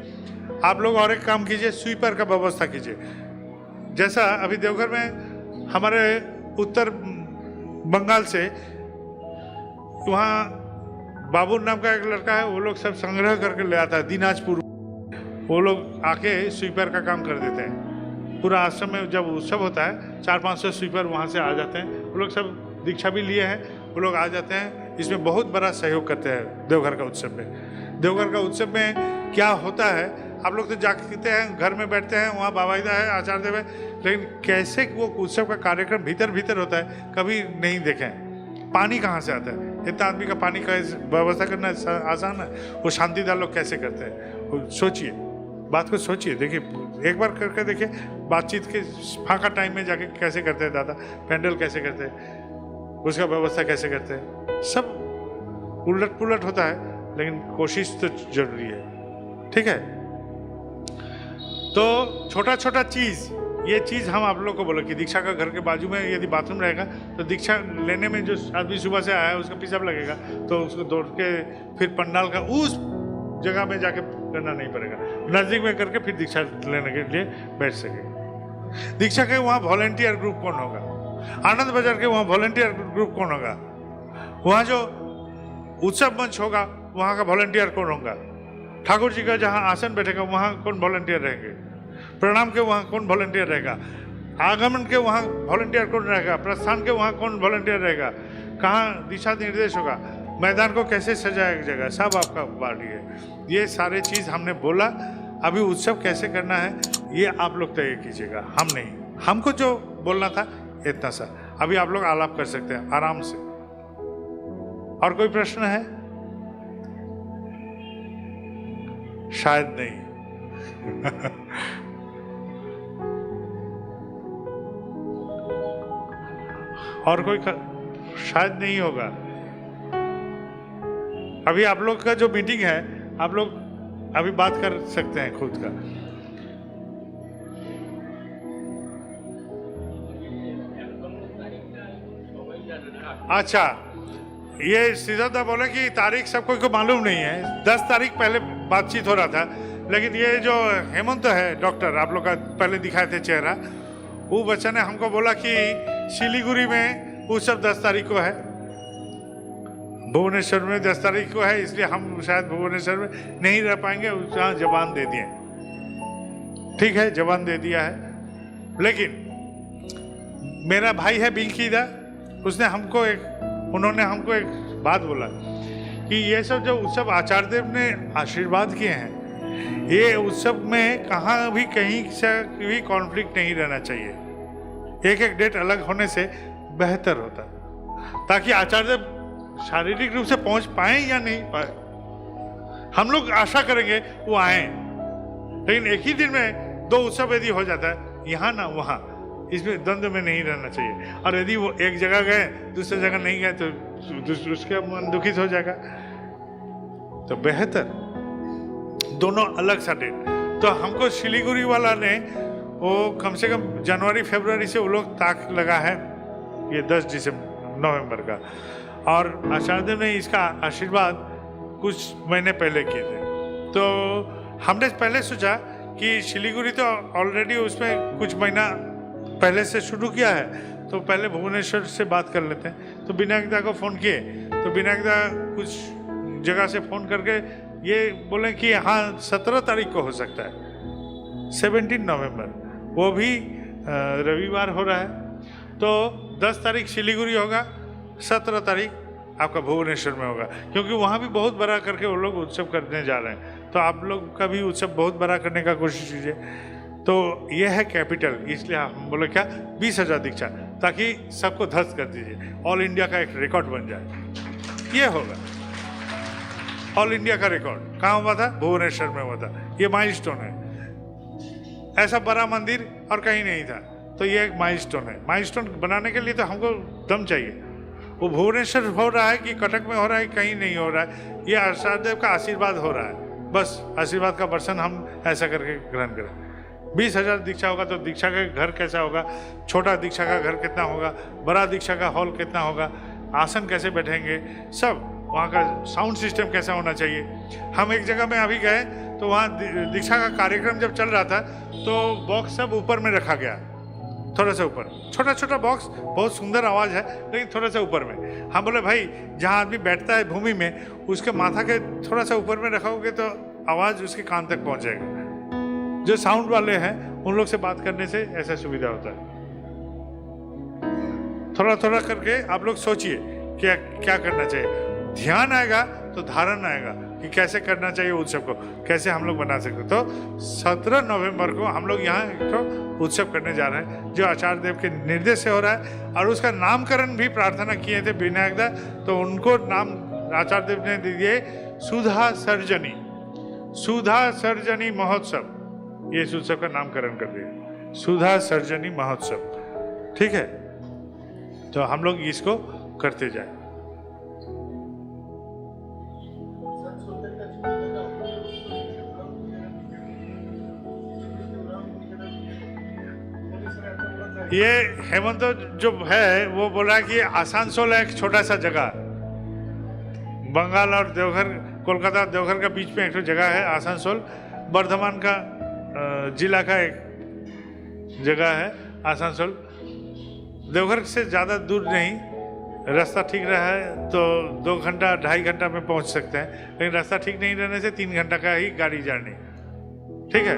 आप लोग और एक काम कीजिए, स्वीपर का व्यवस्था कीजिए। जैसा अभी देवघर में हमारे उत्तर बंगाल से वहाँ बाबू नाम का एक लड़का है, वो लोग सब संग्रह करके ले आता है दिनाजपुर। वो लोग आके स्वीपर का काम कर देते हैं। पूरा आश्रम में जब उत्सव होता है 400-500 स्वीपर वहाँ से आ जाते हैं। वो लोग सब दीक्षा भी लिए हैं, वो लोग आ जाते हैं। इसमें बहुत बड़ा सहयोग करते हैं देवघर का उत्सव में। देवघर का उत्सव में क्या होता है, आप लोग तो जाते हैं, घर में बैठते हैं, वहाँ बाबाईदा है, आचार्य देव है, लेकिन कैसे वो उत्सव का कार्यक्रम भीतर भीतर होता है कभी नहीं देखें। पानी कहाँ से आता है, इतना आदमी का पानी का व्यवस्था करना आसान है। वो शांतिदार लोग कैसे करते हैं, सोचिए, बात को सोचिए, देखिए, एक बार करके देखिए। बातचीत के फाँका टाइम में जाके कैसे करते हैं दादा, पैंडल कैसे करते हैं, उसका व्यवस्था कैसे करते हैं, सब उलट पुलट होता है, लेकिन कोशिश तो जरूरी है। ठीक है, तो छोटा छोटा चीज़, ये चीज़ हम आप लोग को बोलो कि दीक्षा का घर के बाजू में यदि बाथरूम रहेगा तो दीक्षा लेने में जो आदमी सुबह से आया है उसका पेशाब लगेगा तो उसको दौड़ के फिर पंडाल का उस जगह में जाके करना नहीं पड़ेगा, नज़दीक में करके फिर दीक्षा लेने के लिए बैठ सके। दीक्षा के वहाँ वॉलंटियर ग्रुप कौन होगा, आनंद बाजार के वहाँ वॉलंटियर ग्रुप कौन होगा, वहाँ जो उत्सव मंच होगा वहाँ का वॉलंटियर कौन होगा, ठाकुर जी का जहाँ आसन बैठेगा वहाँ कौन वॉलंटियर रहेंगे, प्रणाम के वहाँ कौन वॉलंटियर रहेगा, आगमन के वहाँ वॉलंटियर कौन रहेगा, प्रस्थान के वहाँ कौन वॉलंटियर रहेगा, कहाँ दिशा निर्देश होगा, मैदान को कैसे सजाया जाएगा, सब आपका बारी है। ये सारे चीज़ हमने बोला। अभी उत्सव कैसे करना है ये आप लोग तय कीजिएगा, हम नहीं। हमको जो बोलना था इतना सा। अभी आप लोग आलाप कर सकते हैं आराम से। और कोई प्रश्न है? शायद नहीं। और कोई शायद नहीं होगा। अभी आप लोग का जो मीटिंग है, आप लोग अभी बात कर सकते हैं खुद का। अच्छा, ये सिद्धार्थ बोले कि तारीख सबको को मालूम नहीं है। 10 तारीख पहले बातचीत हो रहा था, लेकिन ये जो हेमंत है डॉक्टर, आप लोग का पहले दिखाए थे चेहरा, वो बच्चा ने हमको बोला कि सिलीगुड़ी में उत्सव 10 तारीख को है, भुवनेश्वर में 10 तारीख को है, इसलिए हम शायद भुवनेश्वर में नहीं रह पाएंगे। उसका जवान दे दिए, ठीक है, जवान दे दिया है। लेकिन मेरा भाई है बिंकीदा, उसने हमको उन्होंने हमको एक बात बोला कि ये सब जो उत्सव आचार्य देव ने आशीर्वाद किए हैं, ये उत्सव में कहाँ भी कहीं से भी कॉन्फ्लिक्ट नहीं रहना चाहिए। एक एक डेट अलग होने से बेहतर होता, ताकि आचार्य देव शारीरिक रूप से पहुंच पाए या नहीं पाए। हम लोग आशा करेंगे वो आए, लेकिन एक ही दिन में 2 उत्सव यदि हो जाता है, यहाँ ना वहाँ, इसमें द्वंद्व में नहीं रहना चाहिए। और यदि वो एक जगह गए दूसरी जगह नहीं गए तो उसका मन दुखित हो जाएगा। तो बेहतर दोनों अलग सा डेट। तो हमको सिलीगुड़ी वाला ने वो कम से कम जनवरी फरवरी से वो लोग ताक लगा है ये 10 दिसंबर नवंबर का, और आचार्य देव ने इसका आशीर्वाद कुछ महीने पहले किए थे। तो हमने पहले सोचा कि सिलीगुड़ी तो ऑलरेडी उसमें कुछ महीना पहले से शुरू किया है, तो पहले भुवनेश्वर से बात कर लेते हैं। तो विनायकदा को फ़ोन किए, तो विनायकदा कुछ जगह से फ़ोन करके ये बोले कि हाँ 17 तारीख को हो सकता है, 17 नवंबर, वो भी रविवार हो रहा है। तो 10 तारीख सिलीगुड़ी होगा, 17 तारीख आपका भुवनेश्वर में होगा, क्योंकि वहाँ भी बहुत बड़ा करके वो लोग उत्सव करने जा रहे हैं। तो आप लोग का भी उत्सव बहुत बड़ा करने का कोशिश कीजिए। तो ये है कैपिटल, इसलिए हम बोले क्या 20,000 दीक्षा, ताकि सबको ध्वस्त कर दीजिए, ऑल इंडिया का एक रिकॉर्ड बन जाए। ये होगा ऑल इंडिया का रिकॉर्ड। कहाँ हुआ था? भुवनेश्वर में हुआ था। ये माइलस्टोन है, ऐसा बड़ा मंदिर और कहीं नहीं था। तो ये एक माइलस्टोन है। माइलस्टोन बनाने के लिए तो हमको दम चाहिए। वो भुवनेश्वर हो रहा है कि कटक में हो रहा है, कहीं नहीं हो रहा है, ये आचार्य देव का आशीर्वाद हो रहा है। बस आशीर्वाद का वर्षन हम ऐसा करके ग्रहण करें। 20,000 दीक्षा होगा तो दीक्षा का घर कैसा होगा, छोटा दीक्षा का घर कितना होगा, बड़ा दीक्षा का हॉल कितना होगा, आसन कैसे बैठेंगे, सब वहाँ का साउंड सिस्टम कैसा होना चाहिए। हम एक जगह में अभी गए तो वहाँ दीक्षा का कार्यक्रम जब चल रहा था तो बॉक्स सब ऊपर में रखा गया, थोड़ा सा ऊपर, छोटा छोटा बॉक्स, बहुत सुंदर आवाज़ है लेकिन थोड़ा सा ऊपर में। हम बोले भाई जहाँ आदमी बैठता है भूमि में, उसके माथा के थोड़ा सा ऊपर में रखोगे तो आवाज़ उसके कान तक पहुँचेगा। जो साउंड वाले हैं उन लोग से बात करने से ऐसा सुविधा होता है। थोड़ा थोड़ा करके आप लोग सोचिए क्या क्या करना चाहिए। ध्यान आएगा तो धारण आएगा कि कैसे करना चाहिए उत्सव को, कैसे हम लोग बना सकते। तो 17 नवंबर को हम लोग यहाँ एक तो उत्सव करने जा रहे हैं जो आचार्य देव के निर्देश से हो रहा है, और उसका नामकरण भी प्रार्थना किए थे विनायकदा, तो उनको नाम आचार्य देव ने दिए सुधा सर्जनी, सुधा सर्जनी महोत्सव। ये इस उत्सव का नामकरण कर दिया, सुधा सर्जनी महोत्सव। ठीक है, तो हम लोग इसको करते जाए। ये हेमंत जो है वो बोला कि आसनसोल एक छोटा सा जगह, बंगाल और देवघर, कोलकाता देवघर का बीच में एक जगह है आसनसोल, वर्धमान का जिला का एक जगह है आसनसोल, देवघर से ज़्यादा दूर नहीं, रास्ता ठीक रहा है तो 2 घंटा 2.5 घंटा में पहुंच सकते हैं, लेकिन रास्ता ठीक नहीं रहने से 3 घंटा का ही गाड़ी जर्नी, ठीक है।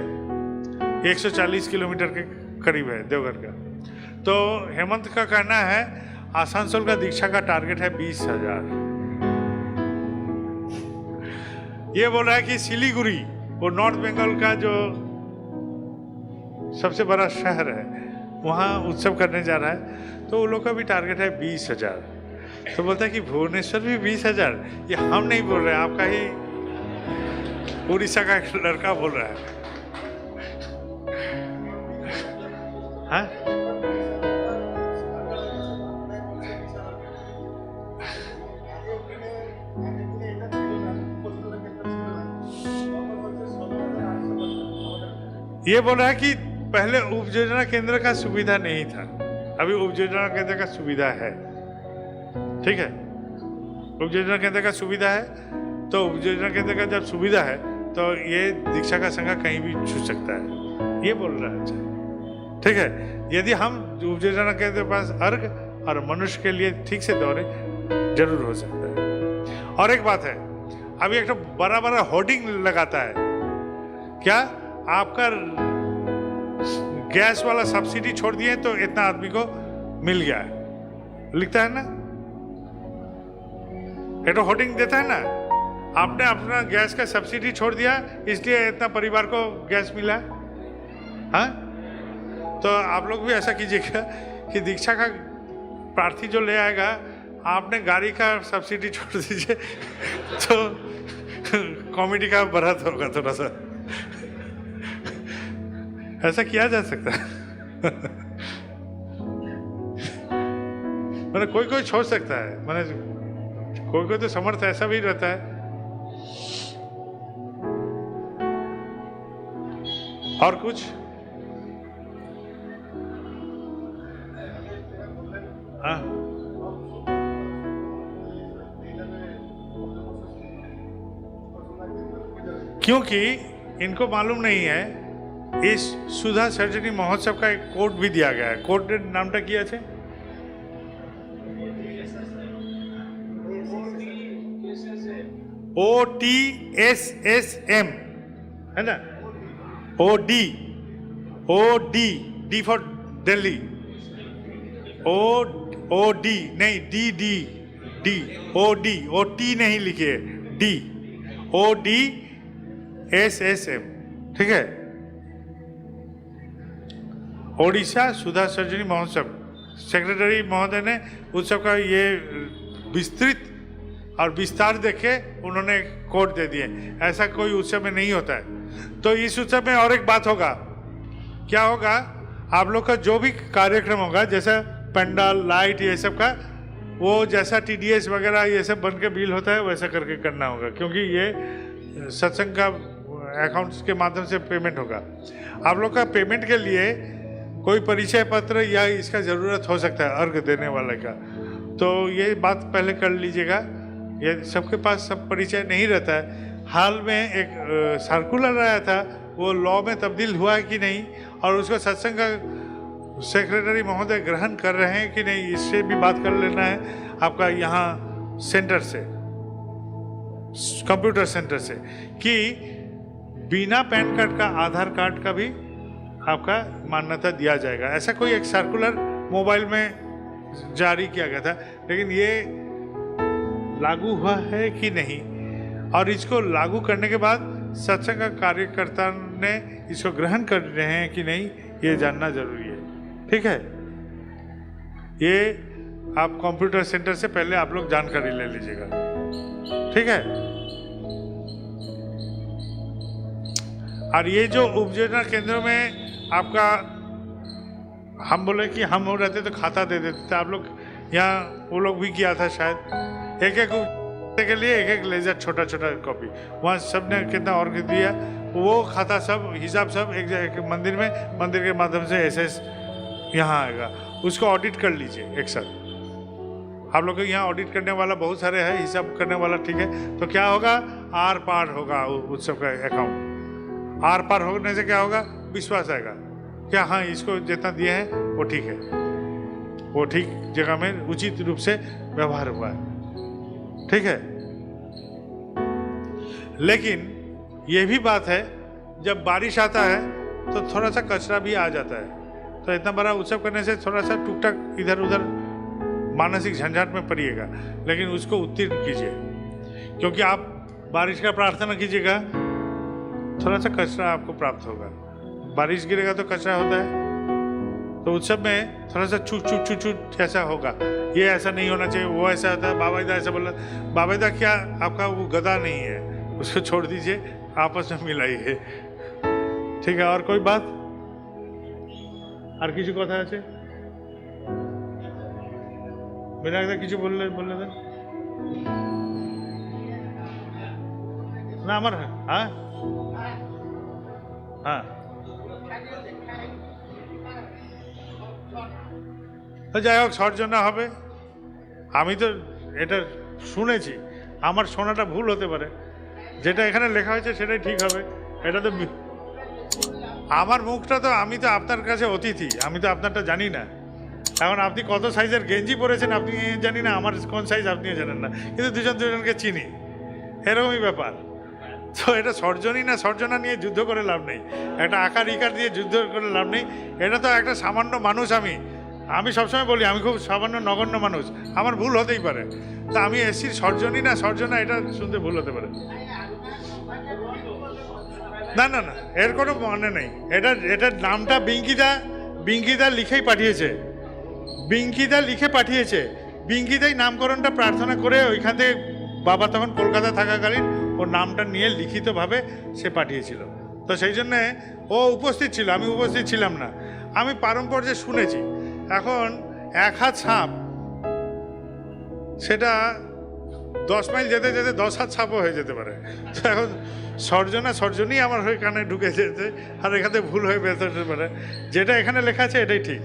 140 किलोमीटर के करीब है देवघर का। तो हेमंत का कहना है आसनसोल का दीक्षा का टारगेट है 20,000। ये बोल रहा है कि सिलीगुड़ी, वो नॉर्थ बंगाल का जो सबसे बड़ा शहर है, वहाँ उत्सव करने जा रहा है, तो वो लोग का भी टारगेट है 20,000। तो बोलता है कि भुवनेश्वर भी 20,000। ये हम नहीं बोल रहे, आपका ही उड़ीसा का एक लड़का बोल रहा है। हाँ? ये बोल रहा है कि पहले उप योजना केंद्र का सुविधा नहीं था, अभी उप योजना केंद्र का सुविधा है, ठीक है। उप योजना केंद्र का सुविधा है, तो उप योजना केंद्र का जब सुविधा है तो ये दीक्षा का संघ कहीं भी छू सकता है, ये बोल रहा है। अच्छा, ठीक है। यदि हम उप योजना केंद्र के पास अर्घ और मनुष्य के लिए ठीक से दौड़े, जरूर हो सकता है। और एक बात है, अभी एक तो बड़ा बड़ा होर्डिंग लगाता है, क्या आपका गैस वाला सब्सिडी छोड़ दिए तो इतना आदमी को मिल गया है, लिखता है ना, ये तो होर्डिंग देता है ना, आपने अपना गैस का सब्सिडी छोड़ दिया इसलिए इतना परिवार को गैस मिला। हाँ, तो आप लोग भी ऐसा कीजिएगा कि दीक्षा का प्रार्थी जो ले आएगा, आपने गाड़ी का सब्सिडी छोड़ दीजिए तो कॉमेडी का बढ़त होगा थोड़ा सा। ऐसा किया जा सकता है। मैंने कोई कोई छोड़ सकता है, मैंने कोई कोई तो समर्थ ऐसा भी रहता है। और कुछ? हाँ, क्योंकि इनको मालूम नहीं है, इस सुधा सर्जरी महोत्सव का एक कोड भी दिया गया है। कोड नामटा किया है OTSSM है ना, OD D for Delhi, OD नहीं, D OT नहीं लिखे, ODSSM, ठीक है। ओडिशा सुधा सर्जरी महोत्सव, सेक्रेटरी महोदय ने उत्सव का ये विस्तृत और विस्तार देखे उन्होंने कोड दे दिए। ऐसा कोई उत्सव में नहीं होता है। तो इस उत्सव में और एक बात होगा, क्या होगा, आप लोग का जो भी कार्यक्रम होगा, जैसा पंडाल, लाइट, ये सब का, वो जैसा TDS वगैरह ये सब बन के बिल होता है वैसा करके करना होगा, क्योंकि ये सत्संग का अकाउंट्स के माध्यम से पेमेंट होगा। आप लोग का पेमेंट के लिए कोई परिचय पत्र या इसका ज़रूरत हो सकता है अर्घ देने वाले का, तो ये बात पहले कर लीजिएगा। ये सबके पास सब परिचय नहीं रहता है। हाल में एक सर्कुलर आया था, वो लॉ में तब्दील हुआ है कि नहीं, और उसको सत्संग का सेक्रेटरी महोदय ग्रहण कर रहे हैं कि नहीं, इससे भी बात कर लेना है आपका यहाँ सेंटर से, कंप्यूटर सेंटर से, कि बिना पैन कार्ड का आधार कार्ड का भी आपका मान्यता दिया जाएगा। ऐसा कोई एक सर्कुलर मोबाइल में जारी किया गया था, लेकिन ये लागू हुआ है कि नहीं, और इसको लागू करने के बाद सत्संग का कार्यकर्ता ने इसको ग्रहण कर रहे हैं कि नहीं, ये जानना जरूरी है, ठीक है। ये आप कंप्यूटर सेंटर से पहले आप लोग जानकारी ले लीजिएगा, ठीक है। और ये जो उपयोजना केंद्रों में आपका, हम बोले कि हम हो रहते तो खाता दे देते थे, आप लोग यहाँ वो लोग भी किया था शायद, एक एक के लिए एक लेजर छोटा छोटा कॉपी, वहाँ सब ने कितना और दिया, वो खाता सब हिसाब सब एक मंदिर में, मंदिर के माध्यम से SS यहाँ आएगा, उसको ऑडिट कर लीजिए एक साथ। आप लोग को यहाँ ऑडिट करने वाला बहुत सारे है, हिसाब करने वाला, ठीक है। तो क्या होगा, आर पार होगा उत्सव का अकाउंट। आर पार होने से क्या होगा, विश्वास आएगा, क्या हाँ इसको जितना दिए हैं वो ठीक है, वो ठीक जगह में उचित रूप से व्यवहार हुआ है, ठीक है। लेकिन ये भी बात है, जब बारिश आता है तो थोड़ा सा कचरा भी आ जाता है, तो इतना बड़ा उत्सव करने से थोड़ा सा टूक टाक इधर उधर मानसिक झंझाट में पड़िएगा, लेकिन उसको उत्तीर्ण कीजिए, क्योंकि आप बारिश का प्रार्थना कीजिएगा, थोड़ा सा कचरा आपको प्राप्त होगा। बारिश गिरेगा तो कचरा होता है, तो उत्सव में थोड़ा सा छूट छूट छूट छूट ऐसा होगा। ये ऐसा नहीं होना चाहिए, वो ऐसा होता है, बाबाईदा ऐसा बोला। बाबाईदा क्या आपका वो गधा नहीं है, उसको छोड़ दीजिए, आपस में मिलाइए, ठीक है। और कोई बात, और किसी কথা আছে? বিনায়কদা কিছু বললে দেন না আমার। হ্যাঁ হ্যাঁ, যাই হোক, সর্জনা হবে। আমি তো এটা শুনেছি, আমার শোনাটা ভুল হতে পারে, যেটা এখানে লেখা হয়েছে সেটাই ঠিক হবে। এটা তো আমার মুখটা তো, আমি তো আপনার কাছে অতিথি, আমি তো আপনারটা জানি না। এখন আপনি কত সাইজের গেঞ্জি পরেছেন আপনি জানি না, আমার কোন সাইজ আপনিও জানেন না, কিন্তু দুজনকে চিনি, এরকমই ব্যাপার। তো এটা সর্জনী না সর্জনা নিয়ে যুদ্ধ করে লাভ নেই, একটা আকার ইকার দিয়ে যুদ্ধ করে লাভ নেই। এটা তো একটা সামান্য মানুষ, আমি সবসময় বলি আমি খুব সামান্য নগণ্য মানুষ, আমার ভুল হতেই পারে। তা আমি এসির সর্জনী না সর্জনা এটা শুনতে ভুল হতে পারে। না না না, এর কোনো মানে নেই। এটার নামটা বিঙ্কিদা লিখেই পাঠিয়েছে, বিঙ্কিদা লিখে পাঠিয়েছে। বিঙ্কিদাই নামকরণটা প্রার্থনা করে ওইখান থেকে, বাবা তখন কলকাতা থাকাকালীন ওর নামটা নিয়ে লিখিতভাবে সে পাঠিয়েছিল। তো সেই জন্যে ও উপস্থিত ছিল, আমি উপস্থিত ছিলাম না, আমি পারম্পর্যে শুনেছি। এখন 1 হাত সাপ, সেটা 10 মাইল যেতে যেতে 10 হাত সাপও হয়ে যেতে পারে। তো এখন সর্জনী আমার হয়ে কানে ঢুকে যেতে, আর এখানে ভুল হয়ে বেরোতে পারে। যেটা এখানে লেখা আছে এটাই ঠিক।